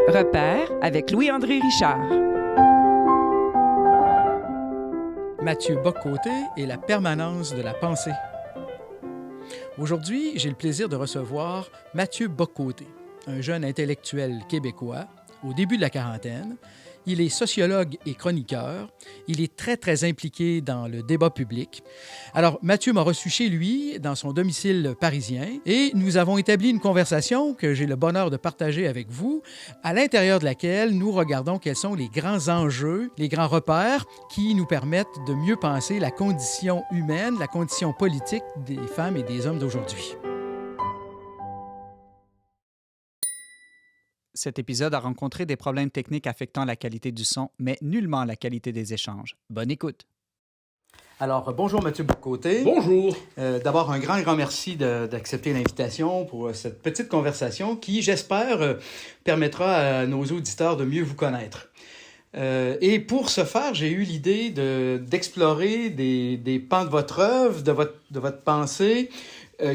Repère avec Louis-André Richard. Mathieu Bock-Côté et la permanence de la pensée. Aujourd'hui, j'ai le plaisir de recevoir Mathieu Bock-Côté, un jeune intellectuel québécois au début de la quarantaine. Il est sociologue et chroniqueur. Il est très impliqué dans le débat public. Alors, Mathieu m'a reçu chez lui, dans son domicile parisien, et nous avons établi une conversation que j'ai le bonheur de partager avec vous, à l'intérieur de laquelle nous regardons quels sont les grands enjeux, les grands repères qui nous permettent de mieux penser la condition humaine, la condition politique des femmes et des hommes d'aujourd'hui. Cet épisode a rencontré des problèmes techniques affectant la qualité du son, mais nullement la qualité des échanges. Bonne écoute. Alors, bonjour Mathieu Bock-Côté. Bonjour. D'abord, un grand merci d'accepter l'invitation pour cette petite conversation qui, j'espère, permettra à nos auditeurs de mieux vous connaître. Et pour ce faire, j'ai eu l'idée d'explorer des pans de votre œuvre, de votre pensée,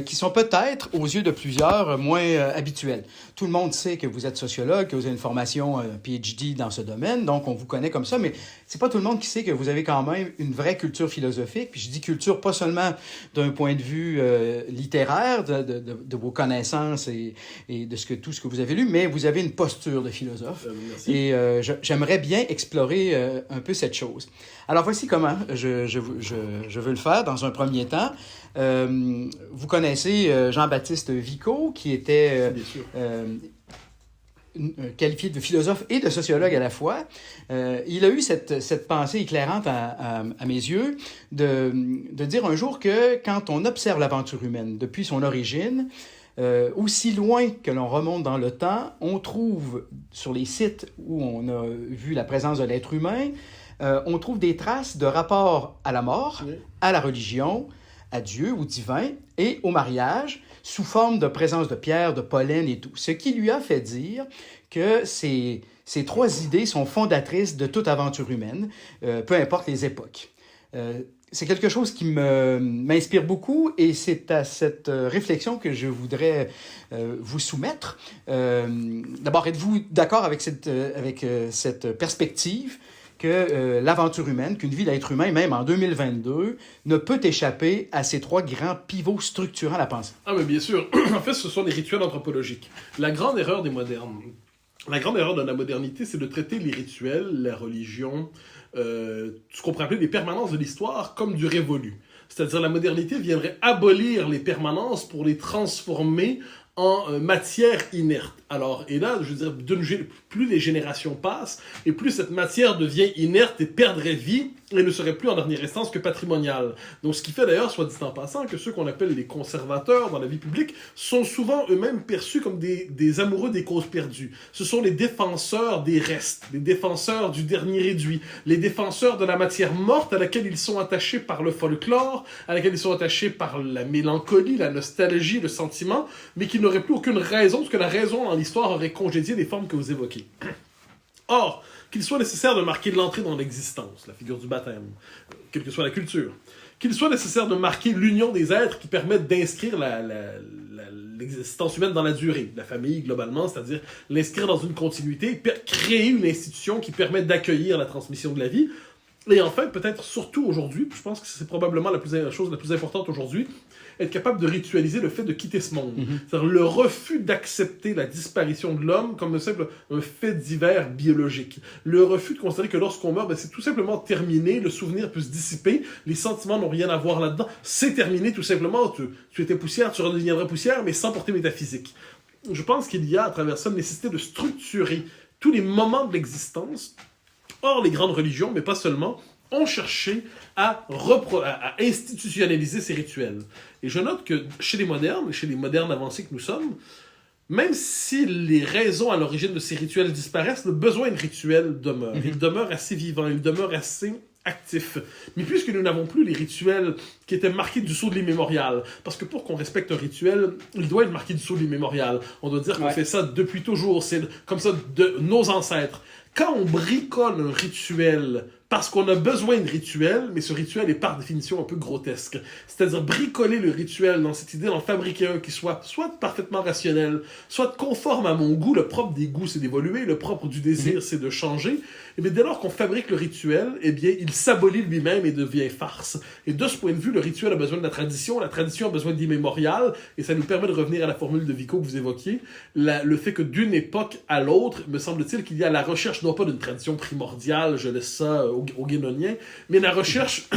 qui sont peut-être, aux yeux de plusieurs, moins habituels. Tout le monde sait que vous êtes sociologue, que vous avez une formation PhD dans ce domaine, donc on vous connaît comme ça, mais c'est pas tout le monde qui sait que vous avez quand même une vraie culture philosophique. Puis je dis culture pas seulement d'un point de vue littéraire, de vos connaissances et de tout ce que vous avez lu, mais vous avez une posture de philosophe. Merci. Et j'aimerais bien explorer un peu cette chose. Alors voici comment je veux le faire dans un premier temps. Vous connaissez Jean-Baptiste Vico, qui était qualifié de philosophe et de sociologue à la fois. Il a eu cette pensée éclairante à mes yeux de dire un jour que quand on observe l'aventure humaine depuis son origine, aussi loin que l'on remonte dans le temps, on trouve sur les sites où on a vu la présence de l'être humain, on trouve des traces de rapport à la mort, à la religion, à Dieu, au divin et au mariage, sous forme de présence de pierre, de pollen et tout. Ce qui lui a fait dire que ces trois idées sont fondatrices de toute aventure humaine, peu importe les époques. C'est quelque chose qui m'inspire beaucoup et c'est à cette réflexion que je voudrais vous soumettre. D'abord, êtes-vous d'accord avec cette perspective que l'aventure humaine, qu'une vie d'être humain, même en 2022, ne peut échapper à ces trois grands pivots structurants à la pensée? Ah, mais bien sûr. En fait, ce sont des rituels anthropologiques. La grande erreur des modernes, la grande erreur de la modernité, c'est de traiter les rituels, la religion, ce qu'on pourrait appeler les permanences de l'histoire, comme du révolu. C'est-à-dire la modernité viendrait abolir les permanences pour les transformer en matière inerte. Alors, et là, je veux dire, plus les générations passent, et plus cette matière devient inerte et perdrait vie, et ne serait plus en dernière instance que patrimoniale. Donc, ce qui fait d'ailleurs, soit dit en passant, que ceux qu'on appelle les conservateurs dans la vie publique sont souvent eux-mêmes perçus comme des amoureux des causes perdues. Ce sont les défenseurs des restes, les défenseurs du dernier réduit, les défenseurs de la matière morte à laquelle ils sont attachés par le folklore, à laquelle ils sont attachés par la mélancolie, la nostalgie, le sentiment, mais qui n'auraient plus aucune raison, parce que la raison dans l'histoire aurait congédié les formes que vous évoquez. Or, qu'il soit nécessaire de marquer l'entrée dans l'existence, la figure du baptême, quelle que soit la culture, qu'il soit nécessaire de marquer l'union des êtres qui permettent d'inscrire l'existence humaine dans la durée, la famille globalement, c'est-à-dire l'inscrire dans une continuité, créer une institution qui permet d'accueillir la transmission de la vie, et enfin, peut-être surtout aujourd'hui, je pense que c'est probablement la chose la plus importante aujourd'hui, être capable de ritualiser le fait de quitter ce monde. C'est-à-dire le refus d'accepter la disparition de l'homme comme un fait divers biologique. Le refus de considérer que lorsqu'on meurt, c'est tout simplement terminé, le souvenir peut se dissiper, les sentiments n'ont rien à voir là-dedans, c'est terminé tout simplement, tu étais poussière, tu redeviendras poussière, mais sans portée métaphysique. Je pense qu'il y a à travers ça une nécessité de structurer tous les moments de l'existence. Or, les grandes religions, mais pas seulement, ont cherché à institutionnaliser ces rituels. Et je note que chez les modernes avancés que nous sommes, même si les raisons à l'origine de ces rituels disparaissent, le besoin de rituels demeure. Il demeure assez vivant, il demeure assez actif. Mais puisque nous n'avons plus les rituels qui étaient marqués du sceau de l'immémorial, parce que pour qu'on respecte un rituel, il doit être marqué du sceau de l'immémorial. On doit dire qu'on fait ça depuis toujours, c'est comme ça de nos ancêtres. Quand on bricole un rituel parce qu'on a besoin de rituels, mais ce rituel est par définition un peu grotesque. C'est-à-dire bricoler le rituel dans cette idée d'en fabriquer un qui soit parfaitement rationnel, soit conforme à mon goût. Le propre des goûts, c'est d'évoluer, le propre du désir, c'est de changer. Et bien, dès lors qu'on fabrique le rituel, eh bien, il s'abolit lui-même et devient farce. Et de ce point de vue, le rituel a besoin de la tradition a besoin d'immémorial, et ça nous permet de revenir à la formule de Vico que vous évoquiez, le fait que d'une époque à l'autre, me semble-t-il qu'il y a la recherche, non pas d'une tradition primordiale, je laisse ça aux Guénoniens, mais la recherche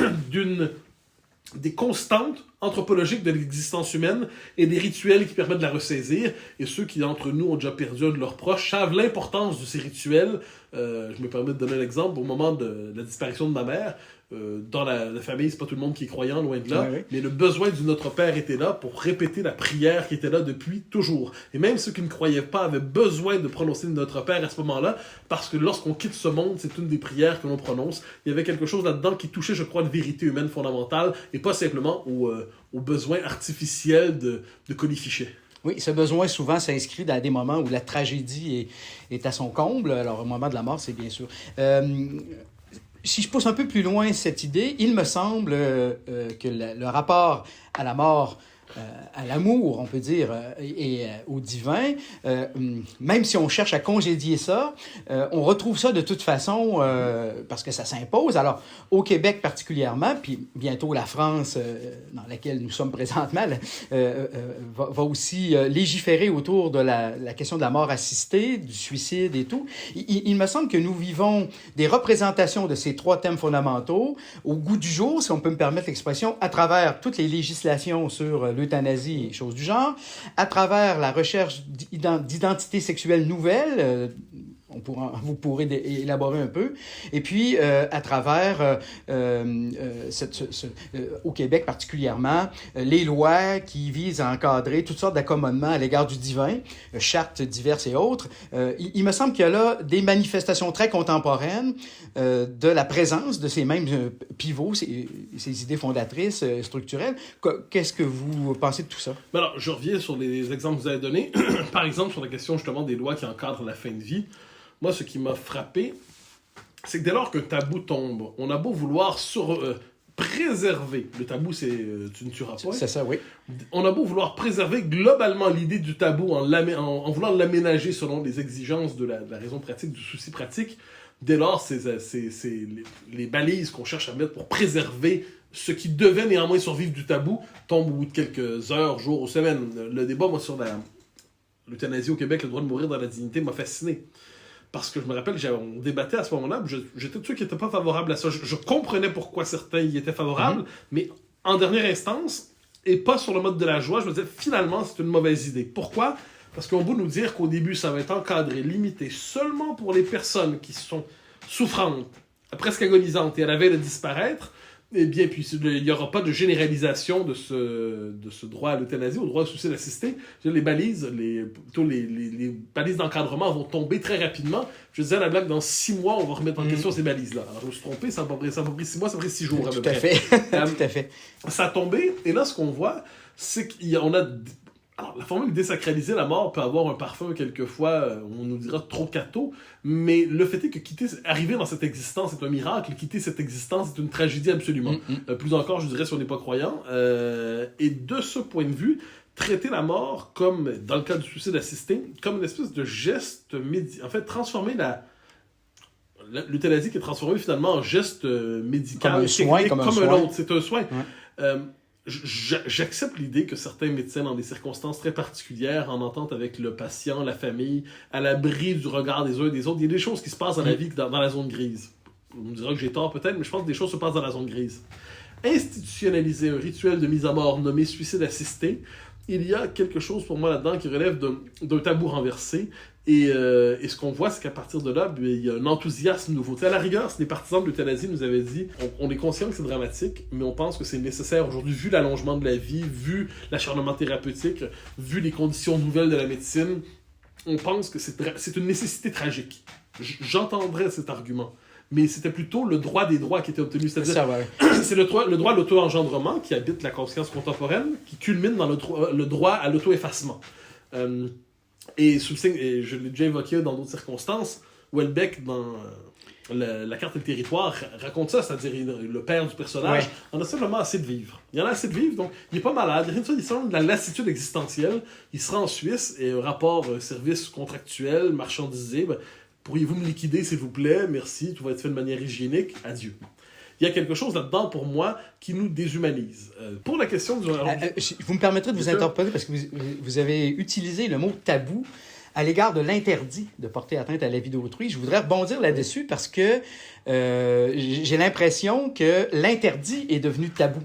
des constantes anthropologiques de l'existence humaine et des rituels qui permettent de la ressaisir. Et ceux qui, d'entre nous, ont déjà perdu un de leurs proches savent l'importance de ces rituels. Je me permets de donner un exemple. Au moment de la disparition de ma mère, dans la famille, c'est pas tout le monde qui est croyant, loin de là, mais le besoin du Notre Père était là pour répéter la prière qui était là depuis toujours. Et même ceux qui ne croyaient pas avaient besoin de prononcer le Notre Père à ce moment-là, parce que lorsqu'on quitte ce monde, c'est une des prières que l'on prononce. Il y avait quelque chose là-dedans qui touchait, je crois, une vérité humaine fondamentale, et pas simplement au besoin artificiel de colifichet. Oui, ce besoin souvent s'inscrit dans des moments où la tragédie est à son comble. Alors, au moment de la mort, c'est bien sûr. Si je pousse un peu plus loin cette idée, il me semble que le rapport à la mort, à l'amour, on peut dire, et au divin, même si on cherche à congédier ça, on retrouve ça de toute façon parce que ça s'impose. Alors, au Québec particulièrement, puis bientôt la France, dans laquelle nous sommes présentement, va aussi légiférer autour de la question de la mort assistée, du suicide et tout. Il me semble que nous vivons des représentations de ces trois thèmes fondamentaux au goût du jour, si on peut me permettre l'expression, à travers toutes les législations sur l'euthanasie et choses du genre, à travers la recherche d'identité sexuelle nouvelle, vous pourrez élaborer un peu, et puis à travers, au Québec particulièrement, les lois qui visent à encadrer toutes sortes d'accommodements à l'égard du divin, chartes diverses et autres. Il me semble qu'il y a là des manifestations très contemporaines de la présence de ces mêmes pivots, ces idées fondatrices structurelles. Qu'est-ce que vous pensez de tout ça? Alors, je reviens sur les exemples que vous avez donnés. Par exemple, sur la question justement des lois qui encadrent la fin de vie. Moi, ce qui m'a frappé, c'est que dès lors qu'un tabou tombe, on a beau vouloir préserver, le tabou c'est tu ne tueras pas. C'est ça, oui. On a beau vouloir préserver globalement l'idée du tabou en voulant l'aménager selon les exigences de la raison pratique, du souci pratique. Dès lors, c'est les balises qu'on cherche à mettre pour préserver ce qui devait néanmoins survivre du tabou tombent au bout de quelques heures, jours ou semaines. Le débat, moi, sur l'euthanasie au Québec, le droit de mourir dans la dignité, m'a fasciné. Parce que je me rappelle, on débattait à ce moment-là, j'étais de ceux qui n'étaient pas favorables à ça. Je comprenais pourquoi certains y étaient favorables, mais en dernière instance, et pas sur le mode de la joie, je me disais, finalement, c'est une mauvaise idée. Pourquoi? Parce qu'on veut nous dire qu'au début, ça va être encadré, limité seulement pour les personnes qui sont souffrantes, presque agonisantes et à la veille de disparaître. Eh bien, puis il n'y aura pas de généralisation de ce droit à l'euthanasie, au droit au suicide assisté. Les balises, les balises d'encadrement vont tomber très rapidement. Je disais à la blague, dans 6 mois, on va remettre en question ces balises-là. Alors, je me suis trompé, ça va pris 6 mois, ça a pris 6 jours à peu près. Tout à fait. Ça a tombé, et là, ce qu'on voit, c'est qu'on a... Alors, la formule désacraliser la mort peut avoir un parfum quelquefois, on nous dira trop catho, mais le fait est que arriver dans cette existence est un miracle, quitter cette existence est une tragédie absolument. Plus encore, je dirais, si on n'est pas croyant. Et de ce point de vue, traiter la mort comme, dans le cas du suicide assisté, comme une espèce de geste en fait, transformer l'euthanasie qui est transformée finalement en geste médical, comme un soin, comme un autre. C'est un soin. Ouais. J'accepte l'idée que certains médecins, dans des circonstances très particulières, en entente avec le patient, la famille, à l'abri du regard des uns et des autres, il y a des choses qui se passent dans la vie dans la zone grise. On me dira que j'ai tort peut-être, mais je pense que des choses se passent dans la zone grise. Institutionnaliser un rituel de mise à mort nommé suicide assisté, il y a quelque chose pour moi là-dedans qui relève d'un tabou renversé. Et ce qu'on voit, c'est qu'à partir de là, il y a un enthousiasme nouveau. À la rigueur, si les partisans de l'euthanasie nous avaient dit on est conscient que c'est dramatique, mais on pense que c'est nécessaire aujourd'hui, vu l'allongement de la vie, vu l'acharnement thérapeutique, vu les conditions nouvelles de la médecine, on pense que c'est une nécessité tragique. J'entendrais cet argument. Mais c'était plutôt le droit des droits qui était obtenu. C'est-à-dire, c'est le droit à l'auto-engendrement qui habite la conscience contemporaine, qui culmine dans le droit à l'auto-effacement. Et sous le signe, et je l'ai déjà évoqué dans d'autres circonstances, Houellebecq, dans la carte et le territoire raconte ça, c'est-à-dire le père du personnage en a simplement assez de vivre. Il en a assez de vivre, donc il n'est pas malade, rien de ça, il sent de la lassitude existentielle. Il sera en Suisse et un rapport service contractuel, marchandisé, pourriez-vous me liquider s'il vous plaît, merci, tout va être fait de manière hygiénique, adieu. Il y a quelque chose là-dedans, pour moi, qui nous déshumanise. Pour la question du... vous me permettrez de vous interpeller parce que vous avez utilisé le mot tabou à l'égard de l'interdit de porter atteinte à la vie d'autrui. Je voudrais rebondir là-dessus parce que j'ai l'impression que l'interdit est devenu tabou.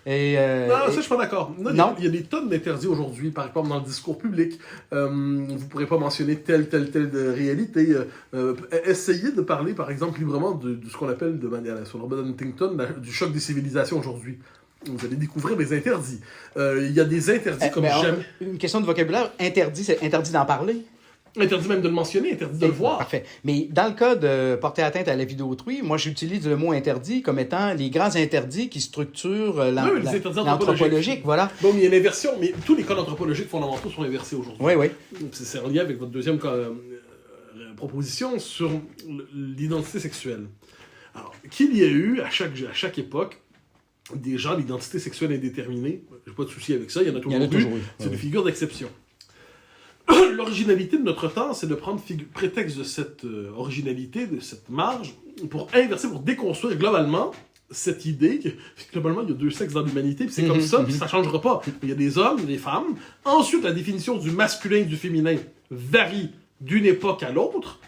Non, ça, je suis pas d'accord. Non. Il y a des tonnes d'interdits aujourd'hui, par exemple, dans le discours public. Vous pourrez pas mentionner telle réalité. Essayez de parler, par exemple, librement de ce qu'on appelle, sur Robert Huntington, du choc des civilisations aujourd'hui. Vous allez découvrir des interdits. Il y a des interdits comme jamais... Une question de vocabulaire, interdit, c'est interdit d'en parler? Interdit même de le mentionner, interdit de le voir. Parfait. Mais dans le cas de porter atteinte à la vie d'autrui, moi, j'utilise le mot interdit comme étant les grands interdits qui structurent l'anthropologique. Voilà. Bon, mais il y a l'inversion, mais tous les codes anthropologiques fondamentaux sont inversés aujourd'hui. Oui, oui. C'est en lien avec votre deuxième proposition sur l'identité sexuelle. Alors, qu'il y a eu à chaque époque des gens d'identité sexuelle indéterminée, j'ai pas de souci avec ça, il y en a toujours eu. C'est des figures d'exception. L'originalité de notre temps, c'est de prendre prétexte de cette originalité, de cette marge, pour inverser, pour déconstruire globalement cette idée que globalement il y a deux sexes dans l'humanité, puis c'est comme ça, puis ça ne changera pas. Il y a des hommes, des femmes. Ensuite, la définition du masculin et du féminin varie d'une époque à l'autre,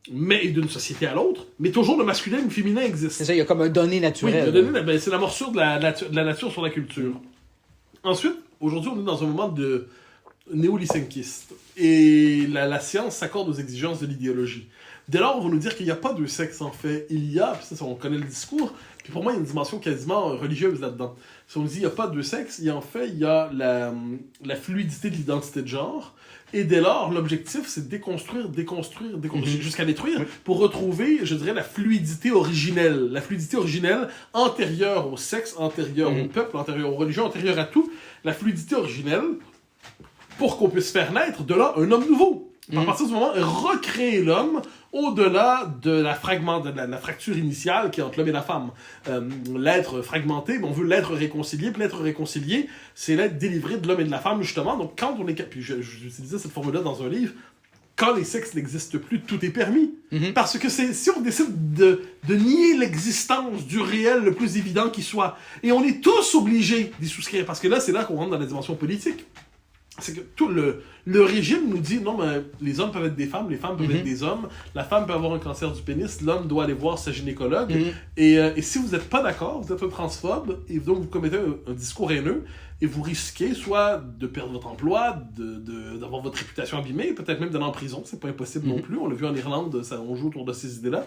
et d'une société à l'autre, mais toujours le masculin et le féminin existent. C'est ça, il y a comme un donné naturel. Oui, c'est la morsure de la nature sur la culture. Ensuite, aujourd'hui, on est dans un moment de néo-lysenkiste. Et la science s'accorde aux exigences de l'idéologie. Dès lors, on va nous dire qu'il n'y a pas deux sexes, en fait. Il y a, puis ça, on connaît le discours, puis pour moi, il y a une dimension quasiment religieuse là-dedans. Si on nous dit qu'il n'y a pas deux sexes, il y a la fluidité de l'identité de genre, et dès lors, l'objectif, c'est de déconstruire, jusqu'à détruire, pour retrouver, je dirais, la fluidité originelle. La fluidité originelle antérieure au sexe, antérieure au peuple, antérieure aux religions, antérieure à tout. La fluidité originelle, pour qu'on puisse faire naître de là un homme nouveau. À partir du moment où recréer l'homme au-delà de la fracture initiale qui est entre l'homme et la femme. L'être fragmenté, on veut l'être réconcilié, puis l'être réconcilié, c'est l'être délivré de l'homme et de la femme, justement. Donc quand on est... Puis j'utilisais cette formule-là dans un livre, quand les sexes n'existent plus, tout est permis. Parce que si on décide de nier l'existence du réel le plus évident qui soit, et on est tous obligés d'y souscrire, parce que là, c'est là qu'on rentre dans la dimension politique. C'est que tout le régime nous dit non, mais les hommes peuvent être des femmes, les femmes peuvent être des hommes, la femme peut avoir un cancer du pénis, l'homme doit aller voir sa gynécologue. Et si vous n'êtes pas d'accord, vous êtes un transphobe, et donc vous commettez un discours haineux, et vous risquez soit de perdre votre emploi, d'avoir votre réputation abîmée, peut-être même d'aller en prison, c'est pas impossible non plus. On l'a vu en Irlande, on joue autour de ces idées-là.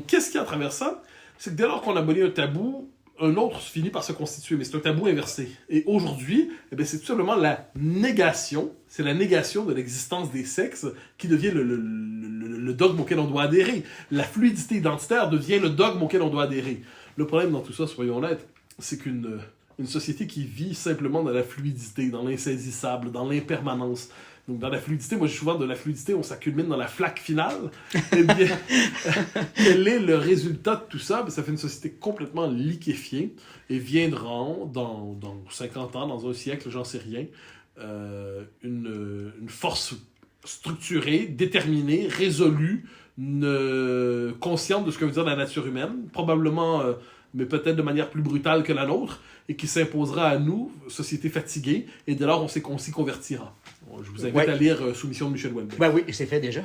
Qu'est-ce qu'il y a à travers ça? C'est que dès lors qu'on abolit un tabou, un autre finit par se constituer, mais c'est un tabou inversé. Et aujourd'hui, c'est tout simplement la négation, c'est la négation de l'existence des sexes qui devient le dogme auquel on doit adhérer. La fluidité identitaire devient le dogme auquel on doit adhérer. Le problème dans tout ça, soyons honnêtes, c'est qu'une société qui vit simplement dans la fluidité, dans l'insaisissable, dans l'impermanence. Donc, dans la fluidité, moi, je dis souvent de la fluidité, on s'accumule dans la flaque finale. Eh bien, quel est le résultat de tout ça? Ça fait une société complètement liquéfiée et viendra dans 50 ans, dans un siècle, j'en sais rien, une force structurée, déterminée, résolue, consciente de ce que veut dire la nature humaine, probablement, mais peut-être de manière plus brutale que la nôtre, et qui s'imposera à nous, société fatiguée, et dès lors, on s'y convertira. Je vous invite à lire Soumission de Michel Houellebecq. Oui, c'est fait déjà.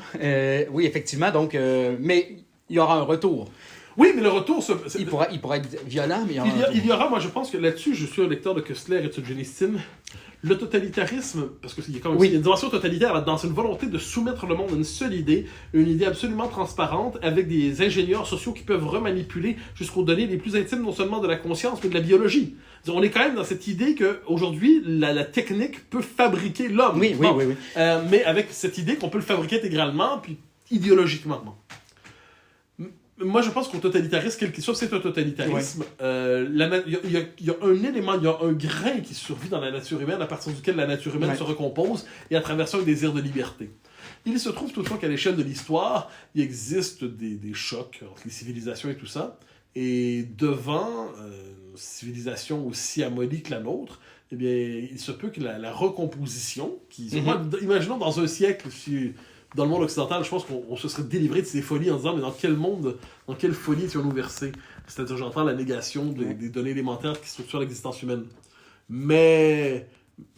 Oui, effectivement. Donc, mais il y aura un retour. Oui, mais le retour... Il pourra être violent, mais il y aura, moi je pense que là-dessus, je suis un lecteur de Kessler et de Solzhenitsyn. Le totalitarisme, parce qu'il y a quand même il y a une dimension totalitaire là-dedans, c'est une volonté de soumettre le monde à une seule idée, une idée absolument transparente, avec des ingénieurs sociaux qui peuvent remanipuler jusqu'aux données les plus intimes, non seulement de la conscience, mais de la biologie. On est quand même dans cette idée qu'aujourd'hui, la technique peut fabriquer l'homme. Oui. Mais avec cette idée qu'on peut le fabriquer intégralement, puis idéologiquement. Moi, je pense qu'au totalitarisme, quel qu'il soit, c'est un totalitarisme. Il y a un élément, il y a un grain qui survit dans la nature humaine, à partir duquel la nature humaine se recompose, et à travers ça, un désir de liberté. Il se trouve toutefois qu'à l'échelle de l'histoire, il existe des chocs entre les civilisations et tout ça. Et devant une civilisation aussi amolie que la nôtre, eh bien, il se peut que la recomposition, imaginons dans un siècle, dans le monde occidental, je pense qu'on se serait délivré de ces folies en disant, mais dans quelle folie étions-nous versés? C'est-à-dire, j'entends la négation des données élémentaires qui structurent l'existence humaine. Mais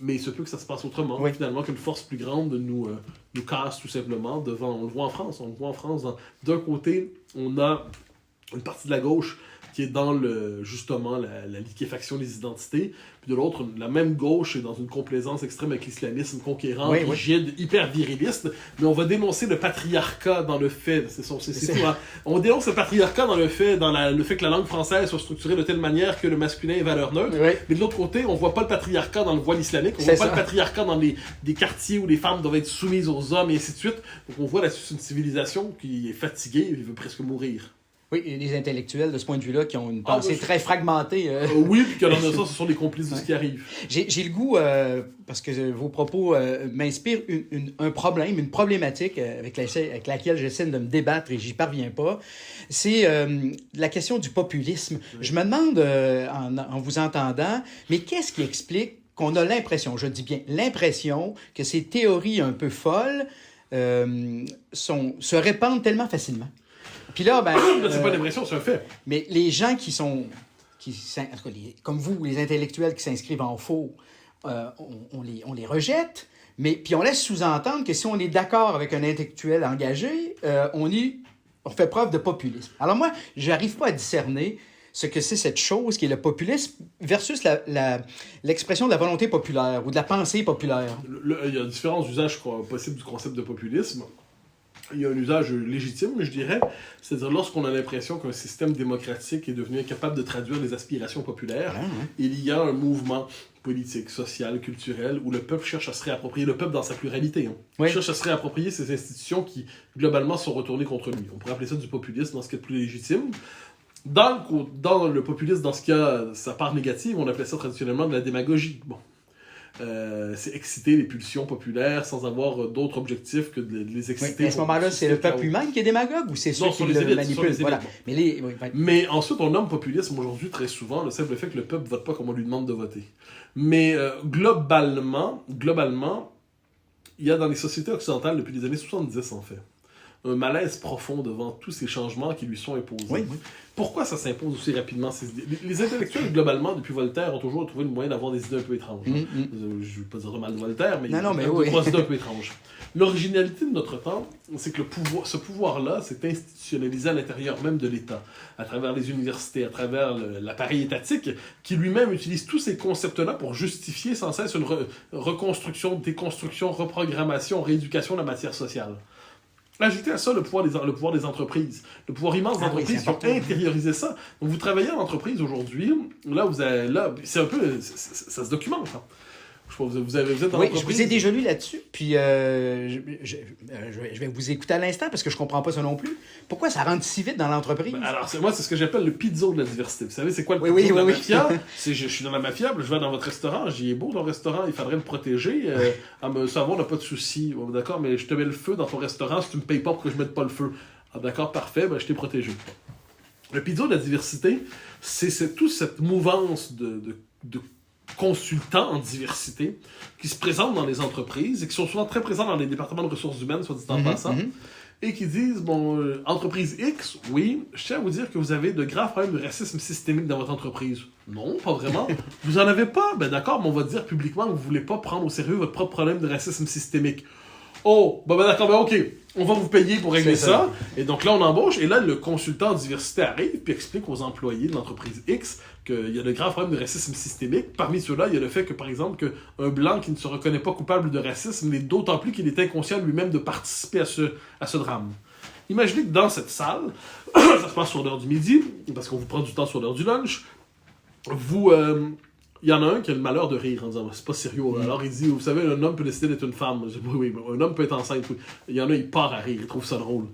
il se peut que ça se passe autrement, finalement, qu'une force plus grande nous casse tout simplement devant. On le voit en France. D'un côté, on a une partie de la gauche qui est dans justement la liquéfaction des identités, puis de l'autre, la même gauche est dans une complaisance extrême avec l'islamisme conquérant, rigide, hyper viriliste, mais on va dénoncer le patriarcat dans le fait, c'est tout, hein. On dénonce le patriarcat dans le fait que la langue française soit structurée de telle manière que le masculin est valeur neutre, mais de l'autre côté, on voit pas le patriarcat dans le voile islamique, on voit pas le patriarcat dans des quartiers où les femmes doivent être soumises aux hommes, et ainsi de suite. Donc on voit là-dessus une civilisation qui est fatiguée, et qui veut presque mourir. Oui, et les intellectuels, de ce point de vue-là, qui ont une pensée très fragmentée. Oui, puis que dans ça, ce sont des complices de ce qui arrive. J'ai le goût, parce que vos propos m'inspirent un problème, une problématique avec laquelle j'essaie de me débattre et j'y parviens pas. C'est la question du populisme. Oui. Je me demande, en vous entendant, mais qu'est-ce qui explique qu'on a l'impression, je dis bien l'impression, que ces théories un peu folles se répandent tellement facilement? Puis là, c'est pas l'impression, c'est un fait. Mais les gens comme vous, les intellectuels qui s'inscrivent en faux, on les rejette, mais puis on laisse sous-entendre que si on est d'accord avec un intellectuel engagé, on fait preuve de populisme. Alors moi, j'arrive pas à discerner ce que c'est cette chose qui est le populisme versus l'expression de la volonté populaire ou de la pensée populaire. Il y a différents usages possibles du concept de populisme. Il y a un usage légitime, je dirais, c'est-à-dire lorsqu'on a l'impression qu'un système démocratique est devenu incapable de traduire les aspirations populaires, il y a un mouvement politique, social, culturel, où le peuple cherche à se réapproprier, le peuple dans sa pluralité, cherche à se réapproprier ces institutions qui, globalement, sont retournées contre lui. On pourrait appeler ça du populisme dans ce qui est le plus légitime. Dans le populisme, dans ce qui a sa part négative, on appelait ça traditionnellement de la démagogie. Bon. C'est exciter les pulsions populaires sans avoir d'autre objectif que de les exciter. Oui, à ce moment-là, c'est le peuple lui-même qui est démagogue ou c'est ceux qui le manipulent? Voilà. Mais ensuite, on nomme populisme aujourd'hui très souvent le simple fait que le peuple vote pas comme on lui demande de voter. Mais globalement, il y a dans les sociétés occidentales depuis les années 70 en fait un malaise profond devant tous ces changements qui lui sont imposés. Oui. Pourquoi ça s'impose aussi rapidement? Les intellectuels, globalement, depuis Voltaire, ont toujours trouvé le moyen d'avoir des idées un peu étranges. Je ne veux pas dire de mal de Voltaire, mais il y a trois idées un peu étranges. L'originalité de notre temps, c'est que ce pouvoir-là s'est institutionnalisé à l'intérieur même de l'État, à travers les universités, à travers l'appareil étatique, qui lui-même utilise tous ces concepts-là pour justifier sans cesse une reconstruction, déconstruction, reprogrammation, rééducation de la matière sociale. Ajoutez à ça le pouvoir des entreprises. Le pouvoir immense des entreprises qui ont intériorisé ça. Donc, vous travaillez en entreprise aujourd'hui, c'est un peu... Ça se documente, hein. Vous êtes dans l'entreprise. Je vous ai déjà lu là-dessus, puis je vais vous écouter à l'instant parce que je comprends pas ça non plus. Pourquoi ça rentre si vite dans l'entreprise? Alors, c'est ce que j'appelle le pizzo de la diversité. Vous savez, c'est quoi le pizzo de la mafia? Je suis dans la mafia, je vais dans votre restaurant, j'y ai beau ton restaurant, il faudrait le protéger. Ça va, on n'a pas de souci. D'accord, mais je te mets le feu dans ton restaurant si tu me payes pas pour que je mette pas le feu. Ah, d'accord, parfait, je t'ai protégé. Le pizzo de la diversité, c'est toute cette mouvance de consultants en diversité qui se présentent dans les entreprises et qui sont souvent très présents dans les départements de ressources humaines, soit dit en passant, et qui disent, entreprise X, oui, je tiens à vous dire que vous avez de graves problèmes de racisme systémique dans votre entreprise. Non, pas vraiment. Vous en avez pas? D'accord, mais on va dire publiquement que vous voulez pas prendre au sérieux votre propre problème de racisme systémique. Oh, d'accord, ok, on va vous payer pour régler ça. Et donc là, on embauche, et là, le consultant en diversité arrive, puis explique aux employés de l'entreprise X qu'il y a de graves problèmes de racisme systémique. Parmi ceux-là, il y a le fait que, par exemple, qu'un blanc qui ne se reconnaît pas coupable de racisme l'est d'autant plus qu'il est inconscient lui-même de participer à ce drame. Imaginez que dans cette salle, ça se passe sur l'heure du midi, parce qu'on vous prend du temps sur l'heure du lunch, il y en a un qui a le malheur de rire en disant « c'est pas sérieux ». Alors il dit « vous savez, un homme peut décider d'être une femme ». Je dis « oui, un homme peut être enceinte ». Il y en a, il part à rire, il trouve ça drôle.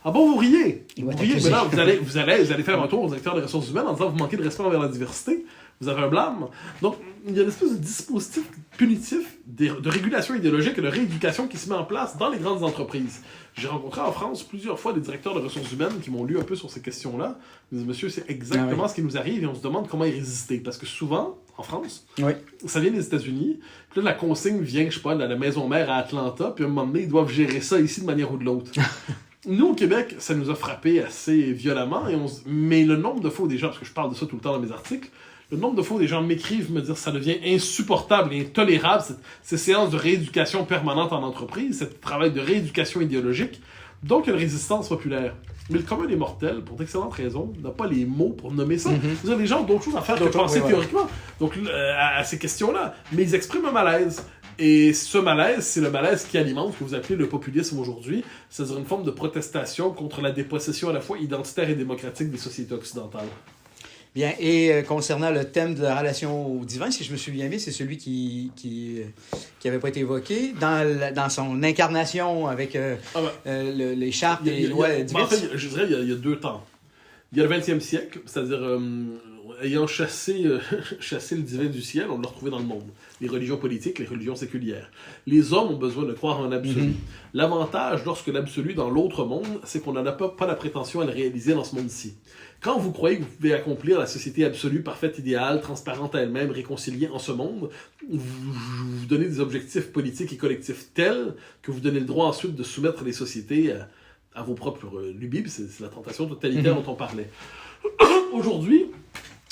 Ah bon, vous riez? Vous riez, mais là, vous allez faire un tour aux acteurs des ressources humaines en disant « vous manquez de respect envers la diversité ». Vous avez un blâme. Donc, il y a une espèce de dispositif punitif de régulation idéologique et de rééducation qui se met en place dans les grandes entreprises. J'ai rencontré en France plusieurs fois des directeurs de ressources humaines qui m'ont lu un peu sur ces questions-là. Ils disent, monsieur, c'est exactement ce qui nous arrive et on se demande comment y résister. Parce que souvent, en France, ça vient des États-Unis, puis là, la consigne vient, je sais pas, de la maison mère à Atlanta, puis à un moment donné, ils doivent gérer ça ici de manière ou de l'autre. Nous, au Québec, ça nous a frappé assez violemment, mais le nombre de fois où des gens, parce que je parle de ça tout le temps dans mes articles, le nombre de fois où des gens m'écrivent me dire ça devient insupportable et intolérable, ces séances de rééducation permanente en entreprise, ce travail de rééducation idéologique, donc il y a une résistance populaire. Mais le commun des mortels, pour d'excellentes raisons, n'a pas les mots pour nommer ça. C'est-à-dire, les gens ont d'autres choses à faire que penser théoriquement donc, à ces questions-là, mais ils expriment un malaise. Et ce malaise, c'est le malaise qui alimente ce que vous appelez le populisme aujourd'hui, c'est-à-dire une forme de protestation contre la dépossession à la fois identitaire et démocratique des sociétés occidentales. Bien, et concernant le thème de la relation au divin, si je me souviens bien, c'est celui qui avait pas été évoqué dans son incarnation avec les chartes et les lois divines. En fait, je dirais il y a deux temps. Il y a le 20e siècle, c'est-à-dire ayant chassé le divin du ciel, on l'a retrouvé dans le monde. Les religions politiques, les religions séculières. Les hommes ont besoin de croire en l'absolu. L'avantage, lorsque l'absolu dans l'autre monde, c'est qu'on n'en a pas la prétention à le réaliser dans ce monde-ci. Quand vous croyez que vous pouvez accomplir la société absolue, parfaite, idéale, transparente à elle-même, réconciliée en ce monde, vous donnez des objectifs politiques et collectifs tels que vous donnez le droit ensuite de soumettre les sociétés à vos propres lubies. C'est la tentation totalitaire dont on parlait. Aujourd'hui,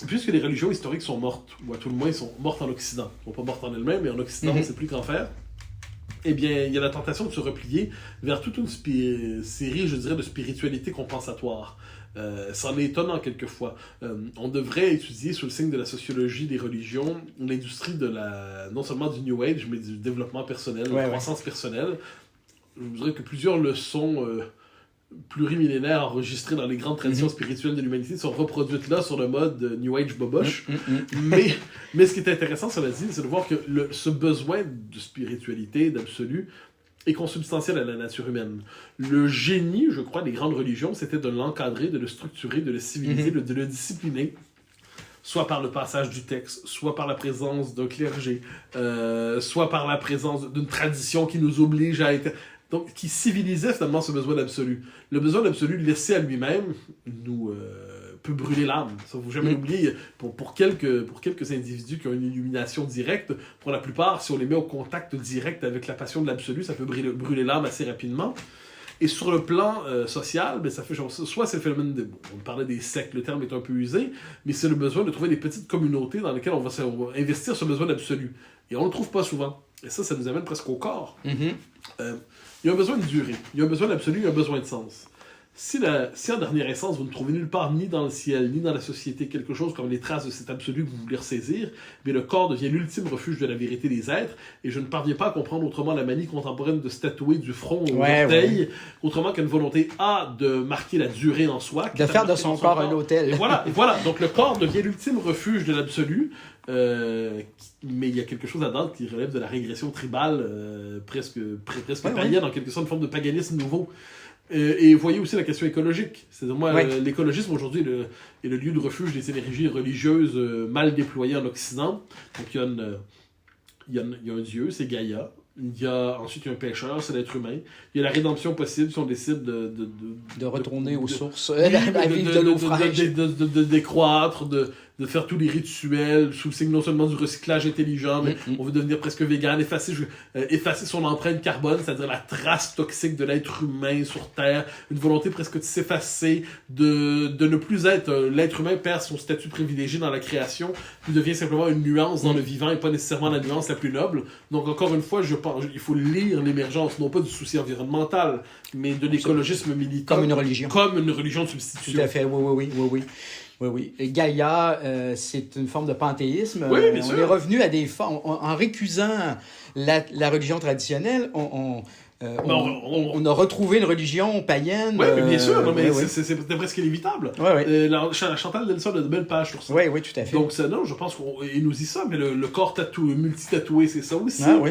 puisque les religions historiques sont mortes, ou à tout le moins sont mortes en Occident, elles ne sont pas mortes en elles-mêmes, mais en Occident, on ne sait plus qu'en faire, eh bien, il y a la tentation de se replier vers toute une série, je dirais, de spiritualités compensatoires. C'en est étonnant quelquefois. On devrait étudier, sous le signe de la sociologie des religions, l'industrie non seulement du New Age, mais du développement personnel, de la croissance personnelle. Je dirais que plusieurs leçons plurimillénaires enregistrées dans les grandes traditions spirituelles de l'humanité sont reproduites là sur le mode New Age boboche. Mais ce qui est intéressant, cela dit, c'est de voir que ce besoin de spiritualité, d'absolu, est consubstantiel à la nature humaine. Le génie, je crois, des grandes religions, c'était de l'encadrer, de le structurer, de le civiliser, de le discipliner, soit par le passage du texte, soit par la présence d'un clergé, soit par la présence d'une tradition qui nous oblige à être... Donc, qui civilisait finalement ce besoin d'absolu. Le besoin d'absolu laissé à lui-même peut brûler l'âme. Ça, faut jamais l'oublier. Pour quelques individus qui ont une illumination directe, pour la plupart, si on les met au contact direct avec la passion de l'absolu, ça peut brûler l'âme assez rapidement. Et sur le plan social, ben, ça fait soit c'est le phénomène on parlait des sectes, le terme est un peu usé, mais c'est le besoin de trouver des petites communautés dans lesquelles on va investir ce besoin d'absolu. Et on ne le trouve pas souvent. Et ça nous amène presque au corps. Il y a un besoin de durée, il y a un besoin d'absolu, il y a un besoin de sens. Si en dernière essence, vous ne trouvez nulle part, ni dans le ciel, ni dans la société, quelque chose comme les traces de cet absolu que vous voulez ressaisir, mais le corps devient l'ultime refuge de la vérité des êtres, et je ne parviens pas à comprendre autrement la manie contemporaine de statuer du front au orteil, autrement qu'une volonté de marquer la durée en soi. De faire de son corps un autel. Et voilà, donc le corps devient l'ultime refuge de l'absolu, mais il y a quelque chose là-dedans qui relève de la régression tribale, presque païenne, en quelque sorte, une forme de paganisme nouveau. Et voyez aussi la question écologique. C'est-à-dire, l'écologisme aujourd'hui est le lieu de refuge des énergies religieuses mal déployées en Occident. Donc il y a un dieu, c'est Gaïa. Ensuite, il y a un pécheur, c'est l'être humain. Il y a la rédemption possible si on décide de retourner aux sources, à vivre de l'eau fraîche. De décroître, de faire tous les rituels sous le signe non seulement du recyclage intelligent, mais on veut devenir presque vegan, effacer son empreinte carbone, c'est-à-dire la trace toxique de l'être humain sur Terre, une volonté presque de s'effacer, de ne plus être... L'être humain perd son statut privilégié dans la création, puis devient simplement une nuance dans le vivant et pas nécessairement la nuance la plus noble. Donc encore une fois, je pense il faut lire l'émergence, non pas du souci environnemental, mais de l'écologisme militant. Comme une religion. Comme une religion de substitution. Tout à fait, oui. Et Gaïa, c'est une forme de panthéisme. Oui, bien on sûr. est revenu à des formes, en récusant la religion traditionnelle, on a retrouvé une religion païenne. Oui, bien sûr, non, mais ouais. c'est presque inévitable. Ouais. Chantal Nelson a de belles pages sur ça. Oui, tout à fait. Donc, ça, non, je pense qu'il nous dit ça, mais le corps tatoué, multi-tatoué, c'est ça aussi. Ah, oui.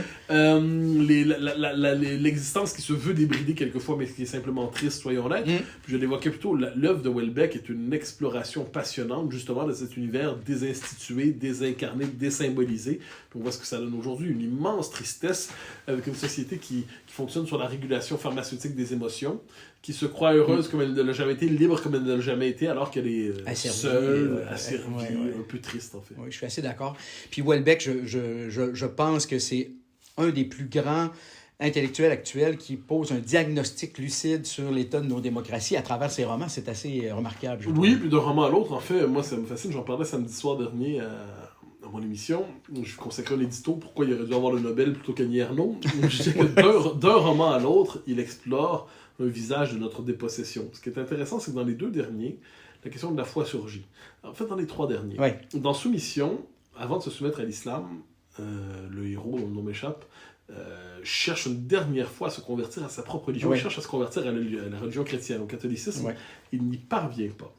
L'existence qui se veut débridée quelquefois, mais qui est simplement triste, soyons honnêtes. Puis je l'évoquais plutôt, l'œuvre de Houellebecq est une exploration passionnante, justement, de cet univers désinstitué, désincarné, désymbolisé. Puis on voit ce que ça donne aujourd'hui, une immense tristesse avec une société qui fonctionne sur la régulation pharmaceutique des émotions, qui se croit heureuse comme elle ne l'a jamais été, libre comme elle ne l'a jamais été, alors qu'elle est seule, asservie, un peu triste en fait. Oui, je suis assez d'accord. Puis Houellebecq, je pense que c'est un des plus grands intellectuels actuels qui pose un diagnostic lucide sur l'état de nos démocraties à travers ses romans. C'est assez remarquable. Oui, puis d'un roman à l'autre, en fait, moi ça me fascine, j'en parlais samedi soir dernier à mon émission, je consacrais un édito, pourquoi il aurait dû avoir le Nobel plutôt qu'Annie Ernaux. Je disais que d'un roman à l'autre, il explore un visage de notre dépossession. Ce qui est intéressant, c'est que dans les deux derniers, la question de la foi surgit. En fait, dans les trois derniers. Ouais. Dans Soumission, avant de se soumettre à l'islam, le héros, dont le nom m'échappe, cherche une dernière fois à se convertir à sa propre religion. Ouais. Il cherche à se convertir à la religion chrétienne, au catholicisme. Ouais. Il n'y parvient pas.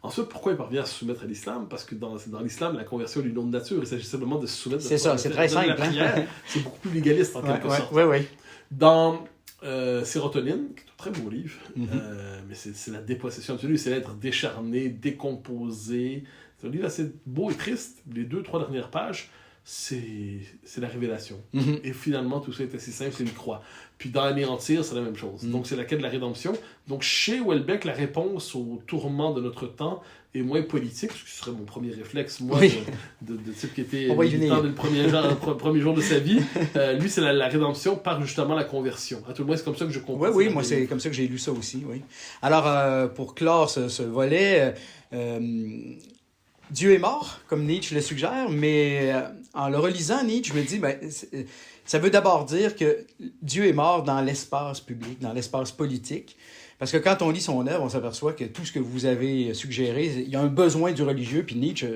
Ensuite, pourquoi il parvient à se soumettre à l'islam? Parce que dans l'islam, la conversion est une de nature. Il s'agit simplement de se soumettre. C'est ça, c'est très simple. La prière, c'est beaucoup plus légaliste en quelque sorte. Oui. Dans Sérotonine, qui est un très beau livre, mais c'est la dépossession absolue, c'est l'être décharné, décomposé. C'est un livre assez beau et triste. Les 2-3 dernières pages, c'est la révélation. Et finalement, tout ça est assez simple, il y croit. Puis dans Anéantir, c'est la même chose. Donc c'est la quête de la rédemption. Donc chez Houellebecq, la réponse aux tourments de notre temps est moins politique, ce qui serait mon premier réflexe, moi, de type qui était militant dès le premier jour de sa vie. Lui, c'est la rédemption par justement la conversion. À tout le moins, c'est comme ça que je comprends. Oui, moi, c'est comme ça que j'ai lu ça aussi, oui. Alors, pour clore ce volet, Dieu est mort, comme Nietzsche le suggère, mais en le relisant, Nietzsche, je me dis, ça veut d'abord dire que Dieu est mort dans l'espace public, dans l'espace politique. Parce que quand on lit son œuvre, on s'aperçoit que tout ce que vous avez suggéré, il y a un besoin du religieux, puis Nietzsche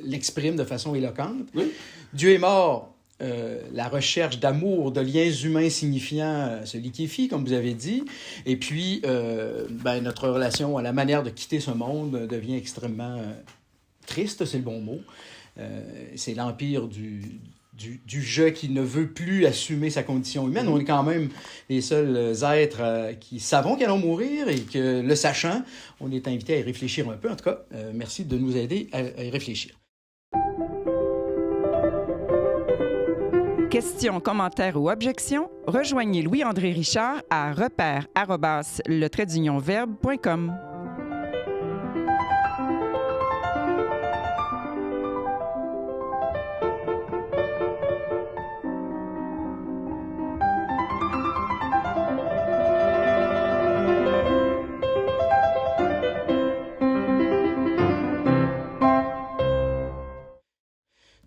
l'exprime de façon éloquente. Oui. Dieu est mort, la recherche d'amour, de liens humains signifiants se liquéfie, comme vous avez dit. Et puis, notre relation à la manière de quitter ce monde devient extrêmement triste, c'est le bon mot. C'est l'empire du je qui ne veut plus assumer sa condition humaine. On est quand même les seuls êtres qui savons qu'allons mourir et que, le sachant, on est invité à y réfléchir un peu. En tout cas, merci de nous aider à y réfléchir. Questions, commentaires ou objections, rejoignez Louis-André Richard à repère@le-verbe.com.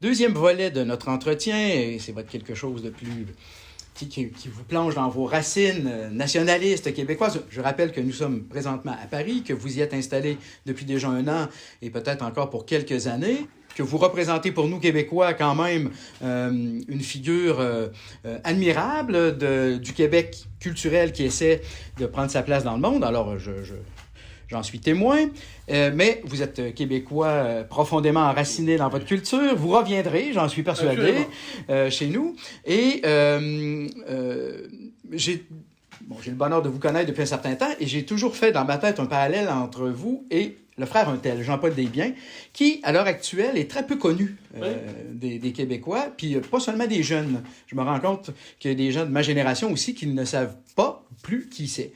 Deuxième volet de notre entretien, et c'est quelque chose de plus qui vous plonge dans vos racines nationalistes québécoises. Je rappelle que nous sommes présentement à Paris, que vous y êtes installé depuis déjà 1 an et peut-être encore pour quelques années, que vous représentez pour nous Québécois quand même une figure admirable du Québec culturel qui essaie de prendre sa place dans le monde. Alors, j'en suis témoin, mais vous êtes Québécois profondément enraciné dans votre culture. Vous reviendrez, j'en suis persuadé, chez nous. Et j'ai le bonheur de vous connaître depuis un certain temps et j'ai toujours fait dans ma tête un parallèle entre vous et le frère un tel, Jean-Paul Desbiens, qui, à l'heure actuelle, est très peu connu des Québécois, puis pas seulement des jeunes. Je me rends compte qu'il y a des gens de ma génération aussi qui ne savent pas plus qui c'est.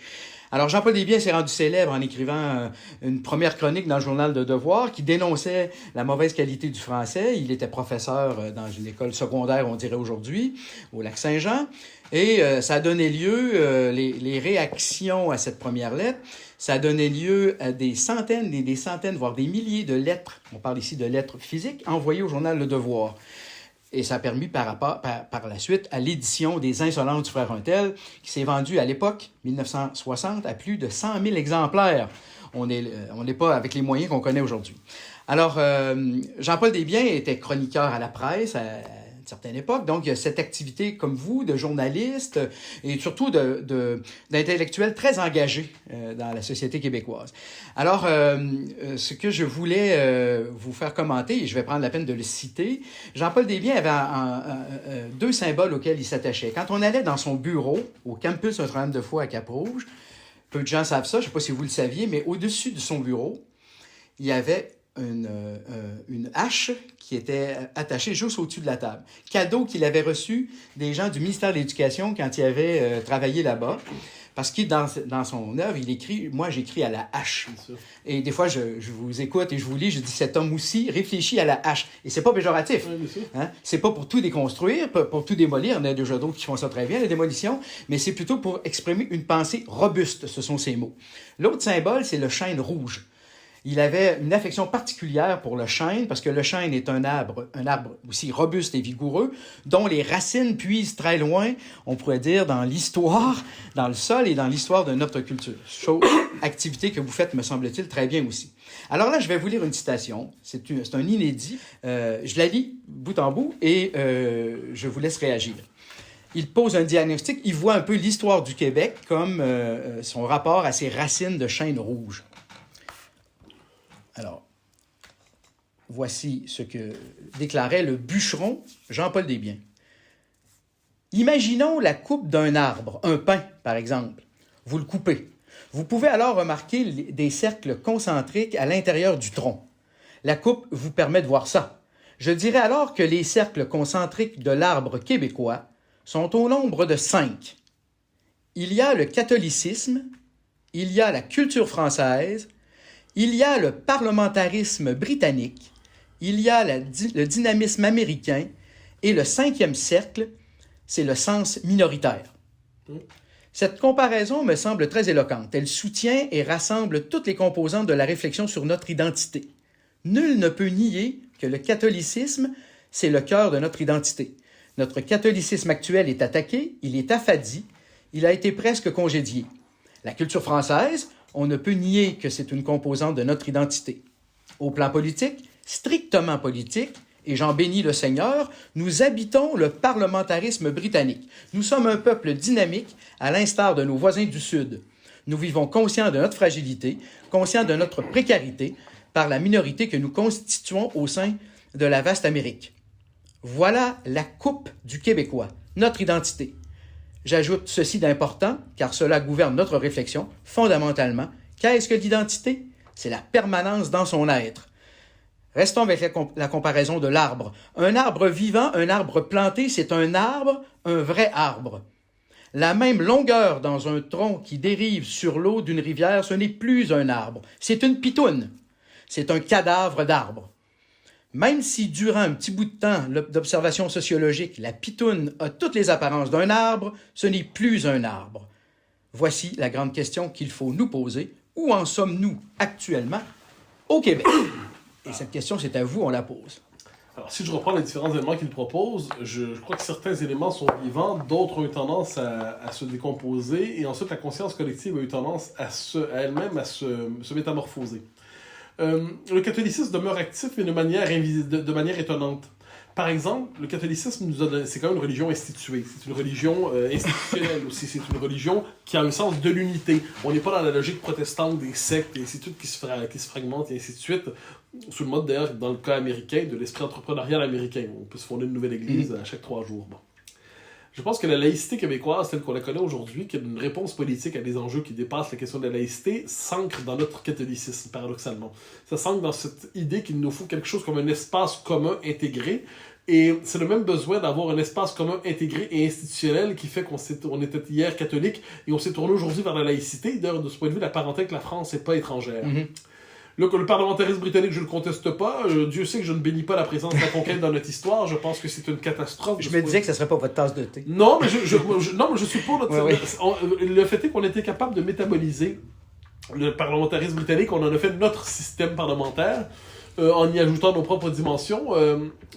Alors, Jean-Paul Desbiens s'est rendu célèbre en écrivant une première chronique dans le journal de Devoir qui dénonçait la mauvaise qualité du français. Il était professeur dans une école secondaire, on dirait aujourd'hui, au Lac-Saint-Jean. Et ça a donné lieu, les réactions à cette première lettre, ça a donné lieu à des centaines et des centaines, voire des milliers de lettres, on parle ici de lettres physiques, envoyées au journal Le Devoir. Et ça a permis par la suite à l'édition des Insolences du frère Untel, qui s'est vendue à l'époque, 1960, à plus de 100 000 exemplaires. On n'est pas avec les moyens qu'on connaît aujourd'hui. Alors, Jean-Paul Desbiens était chroniqueur à la presse, à certaine époque. Donc, il y a cette activité comme vous, de journaliste et surtout d'intellectuels très engagés dans la société québécoise. Alors, ce que je voulais vous faire commenter, et je vais prendre la peine de le citer, Jean-Paul Desbiens avait deux symboles auxquels il s'attachait. Quand on allait dans son bureau, au campus Notre-Dame-de-Foix à Cap-Rouge, peu de gens savent ça, je ne sais pas si vous le saviez, mais au-dessus de son bureau, il y avait une hache qui était attachée juste au-dessus de la table. Cadeau qu'il avait reçu des gens du ministère de l'Éducation quand il avait travaillé là-bas. Parce que dans son œuvre, il écrit « Moi, j'écris à la hache ». Et des fois, je vous écoute et je vous lis, je dis « Cet homme aussi réfléchit à la hache ». Et c'est pas péjoratif. Oui, Hein? C'est pas pour tout déconstruire, pour tout démolir. Il y en a déjà d'autres qui font ça très bien, la démolition. Mais c'est plutôt pour exprimer une pensée robuste. Ce sont ces mots. L'autre symbole, c'est le chêne rouge. Il avait une affection particulière pour le chêne, parce que le chêne est un arbre aussi robuste et vigoureux, dont les racines puisent très loin, on pourrait dire, dans l'histoire, dans le sol et dans l'histoire de notre culture. Activité que vous faites, me semble-t-il, très bien aussi. Alors là, je vais vous lire une citation. C'est un inédit. Je la lis bout en bout et je vous laisse réagir. Il pose un diagnostic, il voit un peu l'histoire du Québec comme son rapport à ses racines de chêne rouge. Alors, voici ce que déclarait le bûcheron Jean-Paul Desbiens. Imaginons la coupe d'un arbre, un pin par exemple. Vous le coupez. Vous pouvez alors remarquer des cercles concentriques à l'intérieur du tronc. La coupe vous permet de voir ça. Je dirais alors que les cercles concentriques de l'arbre québécois sont au nombre de 5. Il y a le catholicisme, il y a la culture française, il y a le parlementarisme britannique, il y a le dynamisme américain et le 5e cercle, c'est le sens minoritaire. Cette comparaison me semble très éloquente. Elle soutient et rassemble toutes les composantes de la réflexion sur notre identité. Nul ne peut nier que le catholicisme, c'est le cœur de notre identité. Notre catholicisme actuel est attaqué, il est affadi, il a été presque congédié. La culture française, on ne peut nier que c'est une composante de notre identité. Au plan politique, strictement politique, et j'en bénis le Seigneur, nous habitons le parlementarisme britannique. Nous sommes un peuple dynamique, à l'instar de nos voisins du Sud. Nous vivons conscients de notre fragilité, conscients de notre précarité, par la minorité que nous constituons au sein de la vaste Amérique. Voilà la coupe du Québécois, notre identité. J'ajoute ceci d'important, car cela gouverne notre réflexion, fondamentalement. Qu'est-ce que l'identité? C'est la permanence dans son être. Restons avec la comparaison de l'arbre. Un arbre vivant, un arbre planté, c'est un arbre, un vrai arbre. La même longueur dans un tronc qui dérive sur l'eau d'une rivière, ce n'est plus un arbre, c'est une pitoune. C'est un cadavre d'arbre. Même si, durant un petit bout de temps d'observation sociologique, la pitoune a toutes les apparences d'un arbre, ce n'est plus un arbre. Voici la grande question qu'il faut nous poser. Où en sommes-nous actuellement au Québec? Et cette question, c'est à vous, on la pose. Alors, si je reprends les différents éléments qu'il propose, je crois que certains éléments sont vivants, d'autres ont eu tendance à se décomposer, et ensuite la conscience collective a eu tendance à elle-même à se métamorphoser. Le catholicisme demeure actif, mais de manière étonnante. Par exemple, le catholicisme c'est quand même une religion instituée. C'est une religion institutionnelle aussi. C'est une religion qui a un sens de l'unité. On n'est pas dans la logique protestante des sectes et ainsi de suite qui se fragmentent et ainsi de suite. Sous le mode, d'ailleurs, dans le cas américain, de l'esprit entrepreneurial américain. On peut se fonder une nouvelle église à chaque 3 jours. Bon. Je pense que la laïcité québécoise, telle qu'on la connaît aujourd'hui, qui a une réponse politique à des enjeux qui dépassent la question de la laïcité, s'ancre dans notre catholicisme, paradoxalement. Ça s'ancre dans cette idée qu'il nous faut quelque chose comme un espace commun intégré, et c'est le même besoin d'avoir un espace commun intégré et institutionnel qui fait qu'on était hier catholique, et on s'est tourné aujourd'hui vers la laïcité. D'ailleurs, de ce point de vue, la parenté que la France n'est pas étrangère. Le parlementarisme britannique, je ne le conteste pas. Dieu sait que je ne bénis pas la présence de la conquête dans notre histoire. Je pense que c'est une catastrophe. Je me disais que ça ne serait pas votre tasse de thé. Non, mais je suis pour notre... Le fait est qu'on était capable de métaboliser le parlementarisme britannique. On en a fait notre système parlementaire en y ajoutant nos propres dimensions.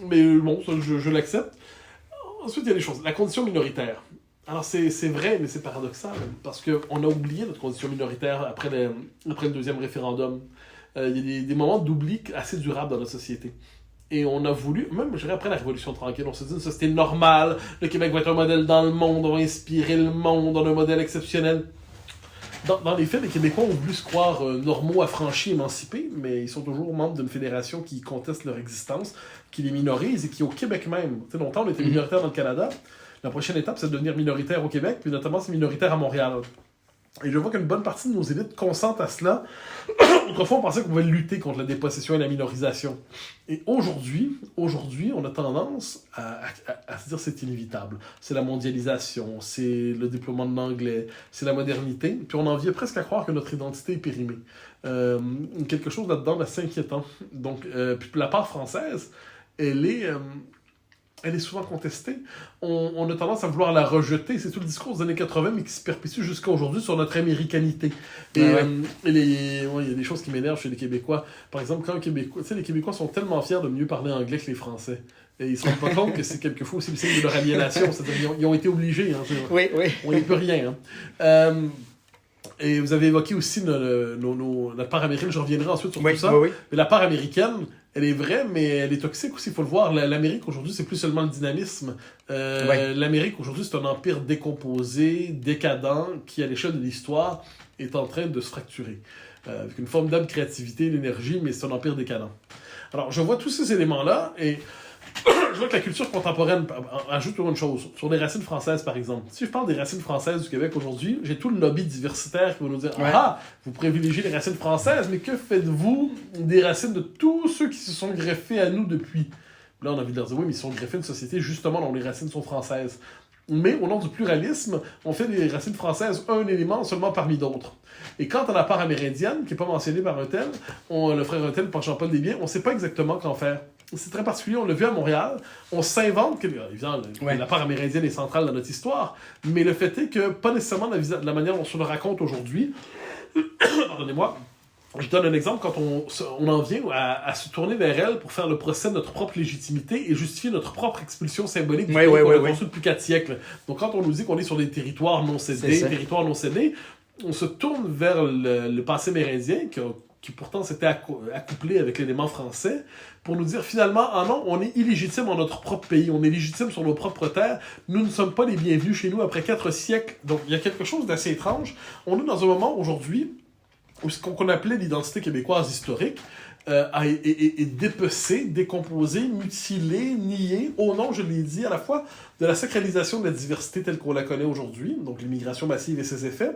Mais bon, ça, je l'accepte. Ensuite, il y a des choses. La condition minoritaire. Alors, c'est vrai, mais c'est paradoxal. Parce qu'on a oublié notre condition minoritaire après le deuxième référendum. Il y a des moments d'oubli assez durables dans notre société. Et on a voulu, même je dirais après la Révolution tranquille, on s'est dit, ça c'était normal, le Québec va être un modèle dans le monde, on va inspirer le monde, on a un modèle exceptionnel. Dans les faits, les Québécois ont voulu se croire normaux, affranchis, émancipés, mais ils sont toujours membres d'une fédération qui conteste leur existence, qui les minorise et qui, au Québec même, tu sais, longtemps on était minoritaire dans le Canada, la prochaine étape c'est de devenir minoritaire au Québec, puis notamment c'est minoritaire à Montréal. Et je vois qu'une bonne partie de nos élites consentent à cela. Autrefois, on pensait qu'on pouvait lutter contre la dépossession et la minorisation. Et aujourd'hui, on a tendance à se dire que c'est inévitable. C'est la mondialisation, c'est le déploiement de l'anglais, c'est la modernité. Puis on en vient presque à croire que notre identité est périmée. Quelque chose là-dedans d'assez inquiétant. Donc, puis la part française, elle est souvent contestée. On a tendance à vouloir la rejeter. C'est tout le discours des années 80, mais qui se perpétue jusqu'à aujourd'hui sur notre américanité. Et il y a des choses qui m'énervent chez les Québécois. Par exemple, quand un Québécois... Tu sais, les Québécois sont tellement fiers de mieux parler anglais que les Français. Et ils se rendent pas compte que c'est quelquefois aussi le signe de leur aliénation. C'est-à-dire ils ont été obligés. Hein, oui. On n'y peut rien. Hein. Et vous avez évoqué aussi la part américaine. Je reviendrai ensuite sur tout ça. Oui. Mais la part américaine... Elle est vraie, mais elle est toxique aussi, il faut le voir. L'Amérique, aujourd'hui, c'est plus seulement le dynamisme. L'Amérique, aujourd'hui, c'est un empire décomposé, décadent, qui, à l'échelle de l'histoire, est en train de se fracturer. Avec une formidable créativité, l'énergie, mais c'est un empire décadent. Alors, je vois tous ces éléments-là, et je vois que la culture contemporaine ajoute une chose. Sur les racines françaises, par exemple. Si je parle des racines françaises du Québec aujourd'hui, j'ai tout le lobby diversitaire qui va nous dire « Ah, vous privilégiez les racines françaises, mais que faites-vous des racines de tous ceux qui se sont greffés à nous depuis? » Là, on a envie de leur dire « Oui, mais ils sont greffés à une société justement dont les racines sont françaises. » Mais au nom du pluralisme, on fait des racines françaises un élément seulement parmi d'autres. Et quant à la part amérindienne, qui n'est pas mentionnée par un tel, le frère un tel, par Jean-Paul Desbiens, on ne sait pas exactement qu'en faire. C'est très particulier, on l'a vu à Montréal, on s'invente que, évidemment, la part amérindienne est centrale dans notre histoire, mais le fait est que, pas nécessairement de la manière dont on le raconte aujourd'hui, pardonnez-moi, je donne un exemple, quand on en vient à se tourner vers elle pour faire le procès de notre propre légitimité et justifier notre propre expulsion symbolique du pays qu'on a construit depuis 4 siècles. Donc quand on nous dit qu'on est sur des territoires non cédés, on se tourne vers le passé amérindien, qui pourtant s'était accouplé avec l'élément français, pour nous dire finalement, ah non, on est illégitime dans notre propre pays, on est légitime sur nos propres terres, nous ne sommes pas les bienvenus chez nous après 4 siècles. Donc il y a quelque chose d'assez étrange. On est dans un moment aujourd'hui où ce qu'on appelait l'identité québécoise historique est dépecée, décomposée, mutilée, niée, au nom, je l'ai dit, à la fois de la sacralisation de la diversité telle qu'on la connaît aujourd'hui, donc l'immigration massive et ses effets,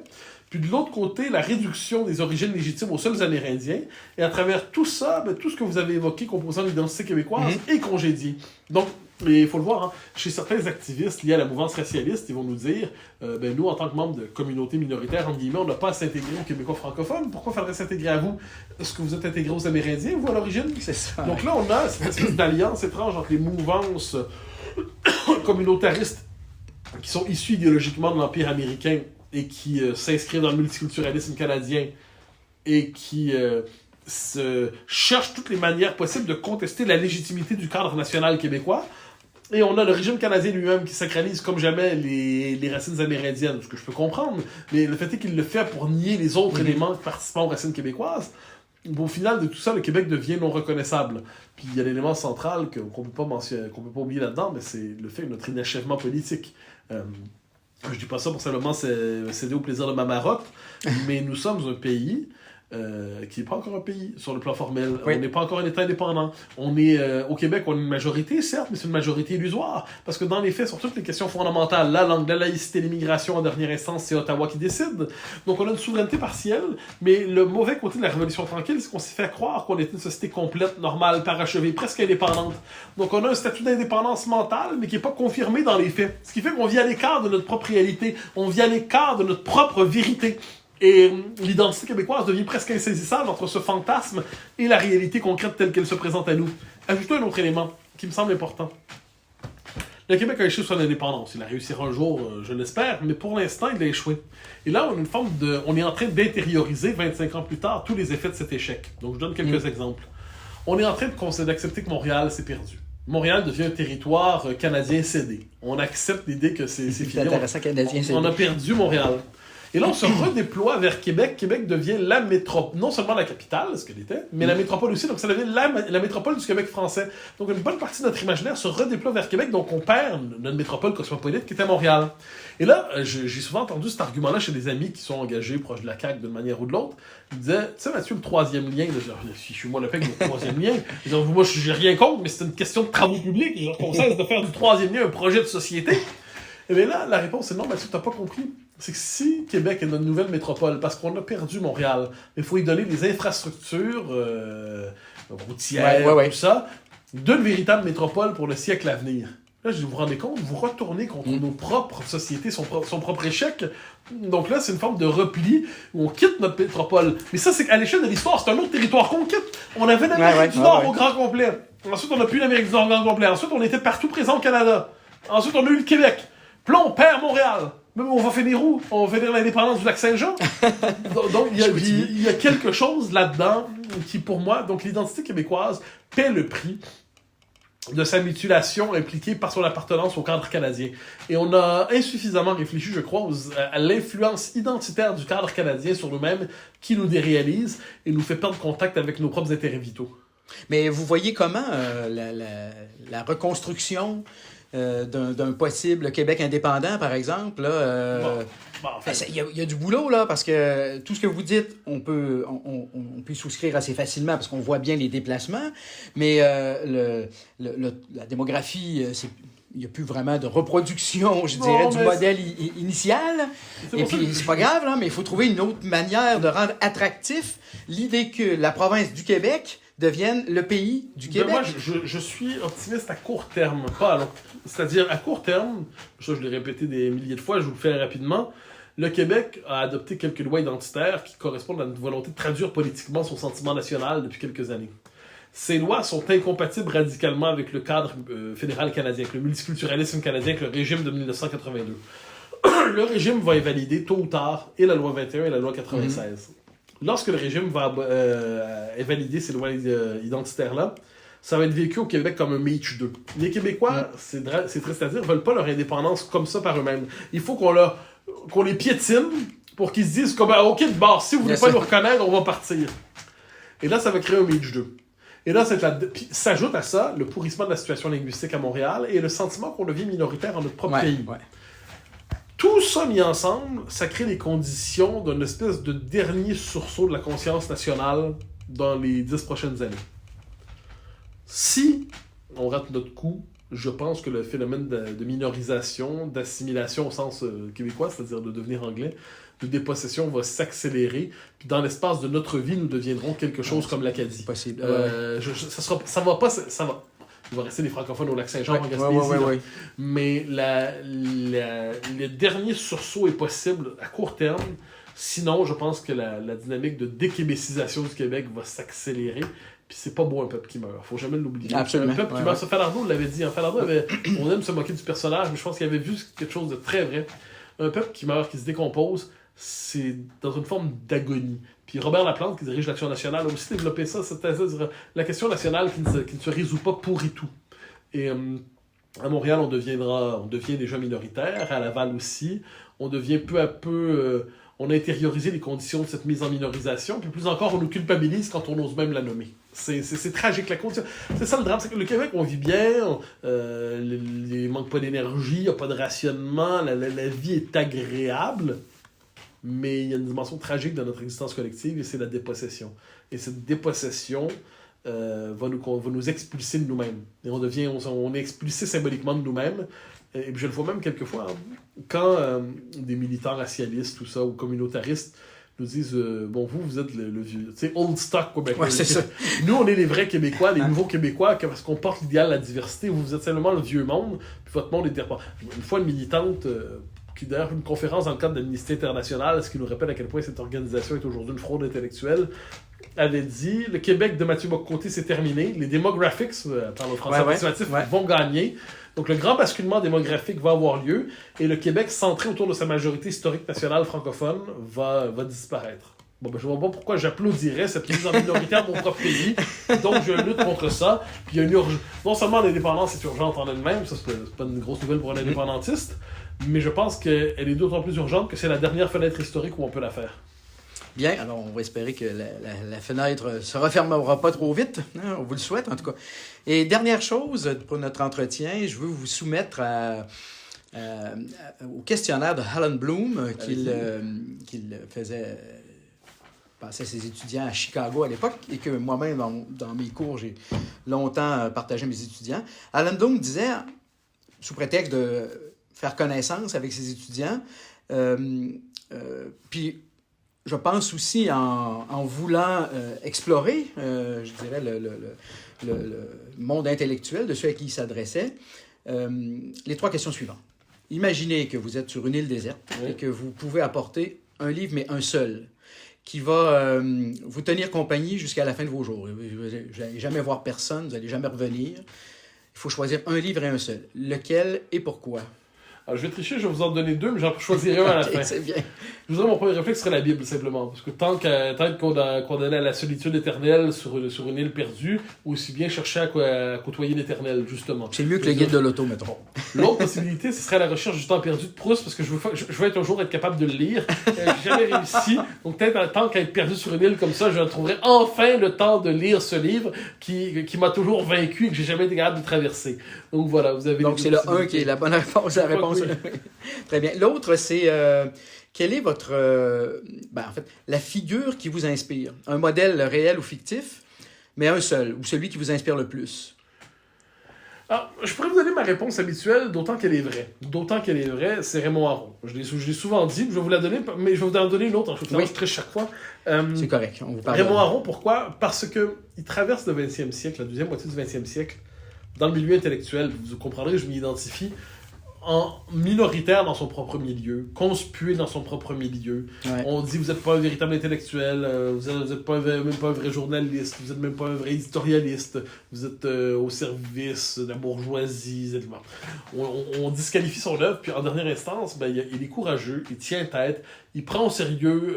puis de l'autre côté, la réduction des origines légitimes aux seuls Amérindiens, et à travers tout ça, tout ce que vous avez évoqué composant l'identité québécoise est congédié. Donc, il faut le voir, hein, chez certains activistes liés à la mouvance racialiste, ils vont nous dire nous, en tant que membres de communautés minoritaires, entre guillemets, on n'a pas à s'intégrer aux Québécois francophones. Pourquoi faudrait s'intégrer à vous? Est-ce que vous êtes intégrés aux Amérindiens, vous, à l'origine? C'est ça. Donc là, on a cette espèce d'alliance étrange entre les mouvances communautaristes qui sont issues idéologiquement de l'Empire américain et qui s'inscrivent dans le multiculturalisme canadien et qui se cherchent toutes les manières possibles de contester la légitimité du cadre national québécois. Et on a le régime canadien lui-même qui sacralise comme jamais les racines amérindiennes, ce que je peux comprendre, mais le fait est qu'il le fait pour nier les autres éléments participant aux racines québécoises. Au final de tout ça, le Québec devient non reconnaissable. Puis il y a l'élément central qu'on peut pas oublier là-dedans, mais c'est le fait de notre inachèvement politique. Je dis pas ça pour simplement céder au plaisir de ma marotte, mais nous sommes un pays qui n'est pas encore un pays sur le plan formel. Oui. On n'est pas encore un État indépendant. On est, au Québec, on a une majorité, certes, mais c'est une majorité illusoire. Parce que dans les faits, sur toutes les questions fondamentales, la langue, la laïcité, l'immigration, en dernière instance, c'est Ottawa qui décide. Donc on a une souveraineté partielle, mais le mauvais côté de la Révolution tranquille, c'est qu'on s'est fait croire qu'on était une société complète, normale, parachevée, presque indépendante. Donc on a un statut d'indépendance mentale, mais qui n'est pas confirmé dans les faits. Ce qui fait qu'on vit à l'écart de notre propre réalité. On vit à l'écart de notre propre vérité. Et l'identité québécoise devient presque insaisissable entre ce fantasme et la réalité concrète telle qu'elle se présente à nous. Ajoutons un autre élément qui me semble important. Le Québec a échoué sur l'indépendance. Il a réussi un jour, je l'espère, mais pour l'instant, il a échoué. Et là, on est en train d'intérioriser, 25 ans plus tard, tous les effets de cet échec. Donc, je donne quelques exemples. On est en train d'accepter que Montréal s'est perdu. Montréal devient un territoire canadien cédé. On accepte l'idée que c'est fini. Intéressant, canadien cédé. On a perdu Montréal. Et là, on se redéploie vers Québec. Québec devient la métropole, non seulement la capitale, ce qu'elle était, mais la métropole aussi. Donc, ça devient la métropole du Québec français. Donc, une bonne partie de notre imaginaire se redéploie vers Québec. Donc, on perd notre métropole cosmopolite qui était Montréal. Et là, j'ai souvent entendu cet argument-là chez des amis qui sont engagés proches de la CAQ d'une manière ou de l'autre. Ils disaient, tu sais, Mathieu, le troisième lien, si je suis moi le fait que le troisième lien, moi, j'ai rien contre, mais c'est une question de travaux publics. On cesse de faire du troisième lien un projet de société. Et bien là, la réponse est non, Mathieu, t'as pas compris. C'est que si Québec est notre nouvelle métropole, parce qu'on a perdu Montréal, il faut y donner des infrastructures routières, tout ça, d'une véritable métropole pour le siècle à venir. Là, vous vous rendez compte, vous retournez contre nos propres sociétés, son propre échec. Donc là, c'est une forme de repli où on quitte notre métropole. Mais ça, c'est à l'échelle de l'histoire, c'est un autre territoire qu'on quitte. On avait l'Amérique du Nord au grand complet. Ensuite, on n'a plus l'Amérique du Nord au grand complet. Ensuite, on était partout présent au Canada. Ensuite, on a eu le Québec. Puis là, on perd Montréal. Même on va finir où? On va finir l'indépendance du Lac-Saint-Jean? Donc, il y a quelque chose là-dedans qui, pour moi, donc l'identité québécoise paie le prix de sa mutilation impliquée par son appartenance au cadre canadien. Et on a insuffisamment réfléchi, je crois, à l'influence identitaire du cadre canadien sur nous-mêmes qui nous déréalise et nous fait perdre contact avec nos propres intérêts vitaux. Mais vous voyez comment la reconstruction d'un possible Québec indépendant, par exemple, là, en fait, il y a du boulot, là, parce que tout ce que vous dites, on peut y souscrire assez facilement parce qu'on voit bien les déplacements, mais la démographie, il n'y a plus vraiment de reproduction, je dirais, du modèle initial. Et puis, c'est pas grave, là, mais il faut trouver une autre manière de rendre attractif l'idée que la province du Québec devienne le pays du Québec. Moi, je suis optimiste à court terme. C'est-à-dire, à court terme, ça je l'ai répété des milliers de fois, je vous le fais rapidement, le Québec a adopté quelques lois identitaires qui correspondent à une volonté de traduire politiquement son sentiment national depuis quelques années. Ces lois sont incompatibles radicalement avec le cadre fédéral canadien, avec le multiculturalisme canadien, avec le régime de 1982. Le régime va invalider tôt ou tard et la loi 21 et la loi 96. Lorsque le régime va invalider ces lois identitaires-là, ça va être vécu au Québec comme un Meach 2. Les Québécois, c'est triste à dire, ne veulent pas leur indépendance comme ça par eux-mêmes. Il faut qu'on les piétine pour qu'ils se disent comme OK, de bord, si vous ne voulez pas nous reconnaître, on va partir. Et là, ça va créer un Meach 2. Et là, puis s'ajoute à ça le pourrissement de la situation linguistique à Montréal et le sentiment qu'on devient minoritaire en notre propre pays. Ouais. Tout ça mis ensemble, ça crée les conditions d'une espèce de dernier sursaut de la conscience nationale dans les 10 prochaines années. Si on rate notre coup, je pense que le phénomène de minorisation, d'assimilation au sens québécois, c'est-à-dire de devenir anglais, de dépossession va s'accélérer. Puis dans l'espace de notre vie, nous deviendrons quelque chose comme l'Acadie. Possible. Ça va. Il va rester des francophones au Lac-Saint-Jean, en Gaspésie. Mais le dernier sursaut est possible à court terme. Sinon, je pense que la dynamique de déquébécisation du Québec va s'accélérer. Puis c'est pas beau un peuple qui meurt. Faut jamais l'oublier. Absolument. Un peuple qui meurt. Falardeau l'avait dit. Falardeau on aime se moquer du personnage, mais je pense qu'il avait vu quelque chose de très vrai. Un peuple qui meurt, qui se décompose, c'est dans une forme d'agonie. Puis Robert Laplante, qui dirige l'Action nationale, a aussi développé ça, c'est-à-dire la question nationale qui ne se résout pas pour et tout. Et à Montréal, on devient déjà minoritaire, à Laval aussi. On devient peu à peu... on a intériorisé les conditions de cette mise en minorisation, puis plus encore, on nous culpabilise quand on ose même la nommer. C'est tragique, la condition. C'est ça le drame, c'est que le Québec, on vit bien, il manque pas d'énergie, il n'y a pas de rationnement, la vie est agréable, mais il y a une dimension tragique de notre existence collective, et c'est la dépossession. Et cette dépossession va nous expulser de nous-mêmes. Et on est expulsé symboliquement de nous-mêmes. Et je le vois même quelquefois, quand des militants racialistes, tout ça, ou communautaristes, nous disent vous êtes le vieux, tu sais, old stock québécois. Ouais, c'est ça. Nous, on est les vrais Québécois, les nouveaux Québécois, parce qu'on porte l'idéal de la diversité. Vous êtes simplement le vieux monde, puis votre monde est... Une fois, une militante, qui d'ailleurs une conférence dans le cadre de l'Amnesty International, ce qui nous rappelle à quel point cette organisation est aujourd'hui une fraude intellectuelle, avait dit le Québec de Mathieu Bock-Côté, c'est terminé. Les demographics, par le français approximatif, vont gagner. Donc, le grand basculement démographique va avoir lieu et le Québec, centré autour de sa majorité historique nationale francophone, va disparaître. Je ne vois pas pourquoi j'applaudirais cette mise en minoritaire de mon propre pays. Donc, je lutte contre ça. Puis, il y a une non seulement l'indépendance est urgente en elle-même, ça, c'est pas une grosse nouvelle pour un indépendantiste, mais je pense qu'elle est d'autant plus urgente que c'est la dernière fenêtre historique où on peut la faire. Bien, alors on va espérer que la fenêtre ne se refermera pas trop vite. Hein, on vous le souhaite, en tout cas. Et dernière chose pour notre entretien, je veux vous soumettre au questionnaire de Alan Bloom qu'il faisait passer à ses étudiants à Chicago à l'époque et que moi-même, dans mes cours, j'ai longtemps partagé mes étudiants. Alan Bloom disait, sous prétexte de faire connaissance avec ses étudiants, puis je pense aussi en voulant explorer, je dirais, le monde intellectuel de ceux à qui il s'adressait, les 3 questions suivantes. Imaginez que vous êtes sur une île déserte et que vous pouvez apporter un livre, mais un seul, qui va vous tenir compagnie jusqu'à la fin de vos jours. Vous n'allez jamais voir personne, vous n'allez jamais revenir. Il faut choisir un livre et un seul. Lequel et pourquoi? Alors, je vais tricher, je vais vous en donner 2, mais j'en choisirai un à la fin. C'est bien. Je vous dirais, mon premier réflexe serait la Bible, simplement. Parce que tant qu'être condamné à la solitude éternelle sur une île perdue, aussi bien chercher à côtoyer l'éternel, justement. C'est mieux que le guide de l'auto, mettons. L'autre possibilité, ce serait la recherche du temps perdu de Proust, parce que je veux un jour être capable de le lire. J'ai jamais réussi. Donc peut-être, tant qu'à être perdu sur une île comme ça, je trouverai enfin le temps de lire ce livre qui m'a toujours vaincu et que j'ai jamais été capable de traverser. Donc voilà, vous avez... Donc c'est le 1 qui est la bonne réponse, la réponse. Oui. Très bien. L'autre, c'est quelle est votre... en fait, la figure qui vous inspire? Un modèle réel ou fictif, mais un seul, ou celui qui vous inspire le plus? Alors, je pourrais vous donner ma réponse habituelle, d'autant qu'elle est vraie. D'autant qu'elle est vraie, c'est Raymond Aron. Je l'ai souvent dit, je vais vous la donner, mais je vais vous en donner une autre. En fait, je triche chaque fois. C'est correct, on vous parle. Raymond Aron, pourquoi? Parce qu'il traverse le 20e siècle, la deuxième moitié du 20e siècle, dans le milieu intellectuel. Vous comprendrez, je m'y identifie, en minoritaire dans son propre milieu, conspué dans son propre milieu. Ouais. On dit, vous n'êtes pas un véritable intellectuel, vous n'êtes même pas un vrai journaliste, vous n'êtes même pas un vrai éditorialiste, vous êtes au service de la bourgeoisie. On disqualifie son œuvre, puis en dernière instance, il est courageux, il tient tête, il prend au sérieux,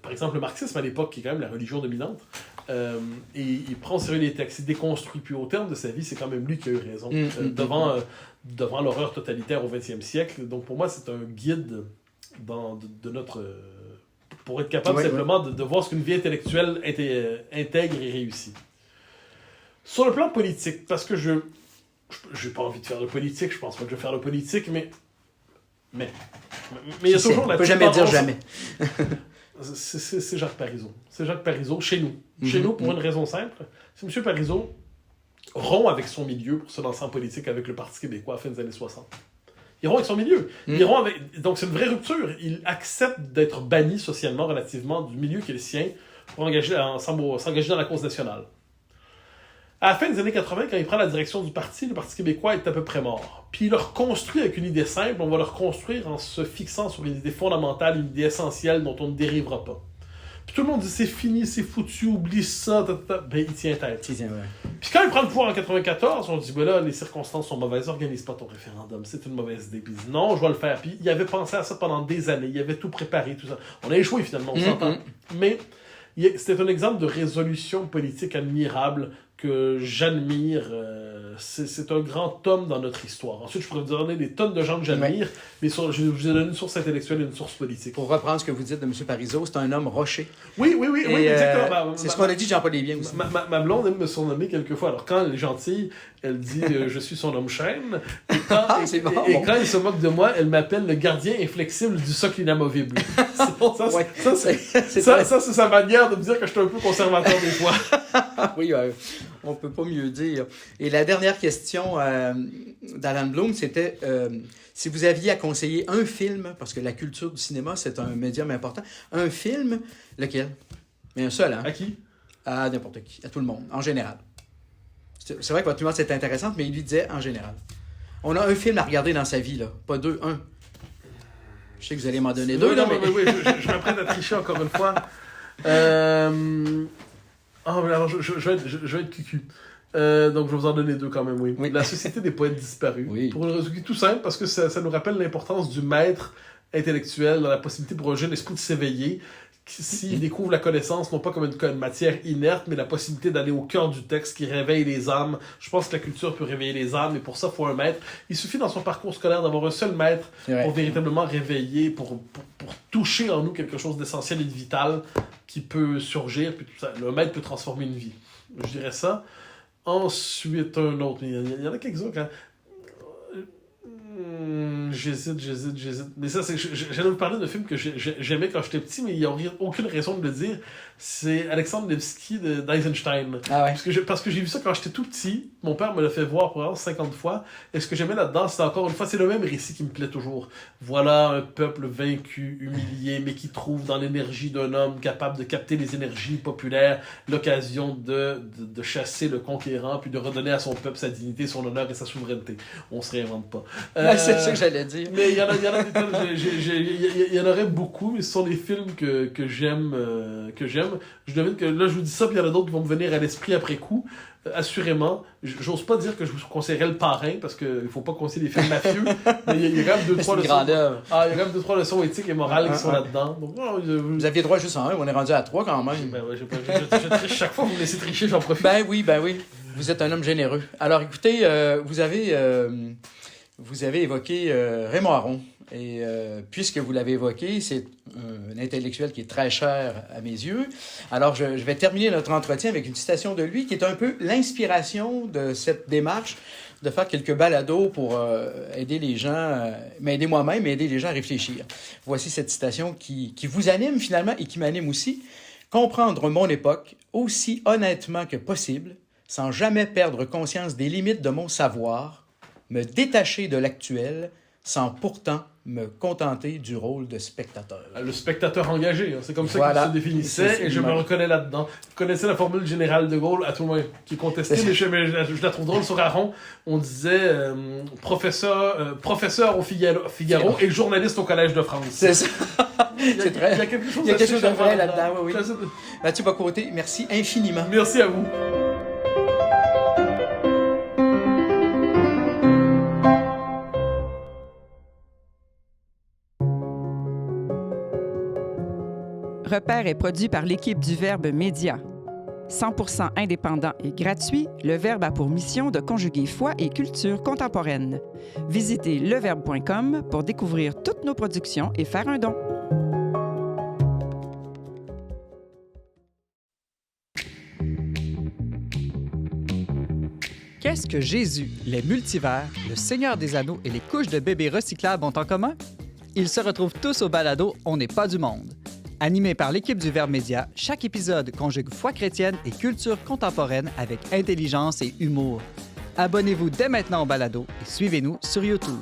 par exemple, le marxisme à l'époque, qui est quand même la religion dominante, et il prend au sérieux les textes, il déconstruit, puis au terme de sa vie, c'est quand même lui qui a eu raison, devant l'horreur totalitaire au XXe siècle. Donc pour moi, c'est un guide de notre... pour être capable simplement de voir ce qu'une vie intellectuelle intègre et réussit. Sur le plan politique, parce que je n'ai pas envie de faire de politique, je pense pas que je vais faire de politique, mais il y a toujours la... On peut jamais dire jamais. C'est Jacques Parizeau. C'est Jacques Parizeau, chez nous. Chez nous, pour une raison simple. C'est M. Parizeau rompt avec son milieu pour se lancer en politique avec le Parti québécois à la fin des années 60. Il rompt avec son milieu. Donc c'est une vraie rupture. Il accepte d'être banni socialement relativement du milieu qui est le sien pour s'engager dans la cause nationale. À la fin des années 80, quand il prend la direction du parti, le Parti québécois est à peu près mort. Puis il le reconstruit avec une idée simple. On va le reconstruire en se fixant sur une idée fondamentale, une idée essentielle dont on ne dérivera pas. Puis tout le monde dit c'est fini, c'est foutu, oublie ça, il tient tête. Puis quand il prend le pouvoir en 94, on dit là, les circonstances sont mauvaises, organise pas ton référendum, c'est une mauvaise idée. Puis il dit non, je vais le faire. Puis il avait pensé à ça pendant des années, il avait tout préparé, tout ça. On a échoué finalement, on s'entend. Mais c'était un exemple de résolution politique admirable que j'admire. C'est un grand homme dans notre histoire. Ensuite, je pourrais vous donner des tonnes de gens que j'admire, mais je vous ai donné une source intellectuelle et une source politique. Pour reprendre ce que vous dites de M. Parizeau, c'est un homme rocher. Oui, exactement. C'est ce qu'on a dit de Jean-Paul Lévien aussi. Ma blonde aime me surnommer quelquefois. Alors, quand elle est gentille, elle dit je suis son homme chêne. Et quand il se moque de moi, elle m'appelle le gardien inflexible du socle inamovible. Ça, c'est sa manière de me dire que je suis un peu conservateur des fois. Oui, on peut pas mieux dire. Et la dernière question d'Alan Bloom, c'était si vous aviez à conseiller un film, parce que la culture du cinéma, c'est un médium important, un film, lequel? Mais un seul, hein? À qui? À n'importe qui, à tout le monde, en général. C'est vrai que votre nuance est intéressante, mais il lui disait en général. On a un film à regarder dans sa vie, là. Pas deux, un. Je sais que vous allez m'en donner deux, là, mais... Oui, je m'apprête à tricher encore une fois. Alors, je vais être cucu. Donc, je vais vous en donner deux quand même, oui. La Société des poètes disparus. Oui. Pour une raison tout simple, parce que ça nous rappelle l'importance du maître intellectuelle, dans la possibilité pour un jeune esprit de s'éveiller, s'il découvre la connaissance, non pas comme une matière inerte, mais la possibilité d'aller au cœur du texte qui réveille les âmes. Je pense que la culture peut réveiller les âmes, et pour ça, il faut un maître. Il suffit dans son parcours scolaire d'avoir un seul maître pour véritablement réveiller, pour toucher en nous quelque chose d'essentiel et de vital qui peut surgir. Puis le maître peut transformer une vie. Je dirais ça. Ensuite, un autre. Il y en a quelques-uns quand... J'hésite. Mais ça, j'allais vous parler d'un film que j'aimais quand j'étais petit, mais il n'y a aucune raison de le dire. C'est Alexandre Nevsky d'Eisenstein. Ah ouais. Parce que j'ai vu ça quand j'étais tout petit. Mon père me l'a fait voir probablement 50 fois. Et ce que j'aimais là-dedans, c'est encore une fois, c'est le même récit qui me plaît toujours. Voilà un peuple vaincu, humilié, mais qui trouve dans l'énergie d'un homme capable de capter les énergies populaires l'occasion de chasser le conquérant, puis de redonner à son peuple sa dignité, son honneur et sa souveraineté. On se réinvente pas. C'est ça que j'allais dire. Mais il y en aurait beaucoup, mais ce sont des films que j'aime. Je devine que là, je vous dis ça, puis il y en a d'autres qui vont me venir à l'esprit après coup. Assurément, j'ose pas dire que je vous conseillerais Le Parrain, parce qu'il faut pas conseiller des films mafieux, mais il y a quand même 2-3 leçons. Il y a quand même 2-3 leçons éthiques et morales qui sont là-dedans. Donc, vous aviez droit juste en un, on est rendu à 3 quand même. Ben ouais, je triche chaque fois, vous me laissez tricher, j'en profite. Ben oui. Vous êtes un homme généreux. Alors écoutez, vous avez évoqué Raymond Aron. Et puisque vous l'avez évoqué, c'est un intellectuel qui est très cher à mes yeux. Alors, je vais terminer notre entretien avec une citation de lui qui est un peu l'inspiration de cette démarche de faire quelques balados pour aider les gens, m'aider moi-même, aider les gens à réfléchir. Voici cette citation qui vous anime finalement et qui m'anime aussi. « Comprendre mon époque aussi honnêtement que possible, sans jamais perdre conscience des limites de mon savoir, me détacher de l'actuel, sans pourtant me contenter du rôle de spectateur. » Le spectateur engagé, hein. C'est comme ça qu'il se définissait, et je me reconnais là-dedans. Vous connaissez la formule générale de Gaulle, à tout le moins, qui est contestée, mais je la trouve drôle. Sur Aron, on disait professeur au Figaro et journaliste au Collège de France. C'est ça. C'est très... Il y a quelque chose de vrai là-dedans. Oui. Mathieu Bock-Côté, merci infiniment. Merci à vous. Repère est produit par l'équipe du Verbe Média. 100% indépendant et gratuit, le Verbe a pour mission de conjuguer foi et culture contemporaine. Visitez leverbe.com pour découvrir toutes nos productions et faire un don. Qu'est-ce que Jésus, les multivers, le Seigneur des Anneaux et les couches de bébés recyclables ont en commun? Ils se retrouvent tous au balado On n'est pas du monde. Animé par l'équipe du Verbe Média, chaque épisode conjugue foi chrétienne et culture contemporaine avec intelligence et humour. Abonnez-vous dès maintenant au balado et suivez-nous sur YouTube.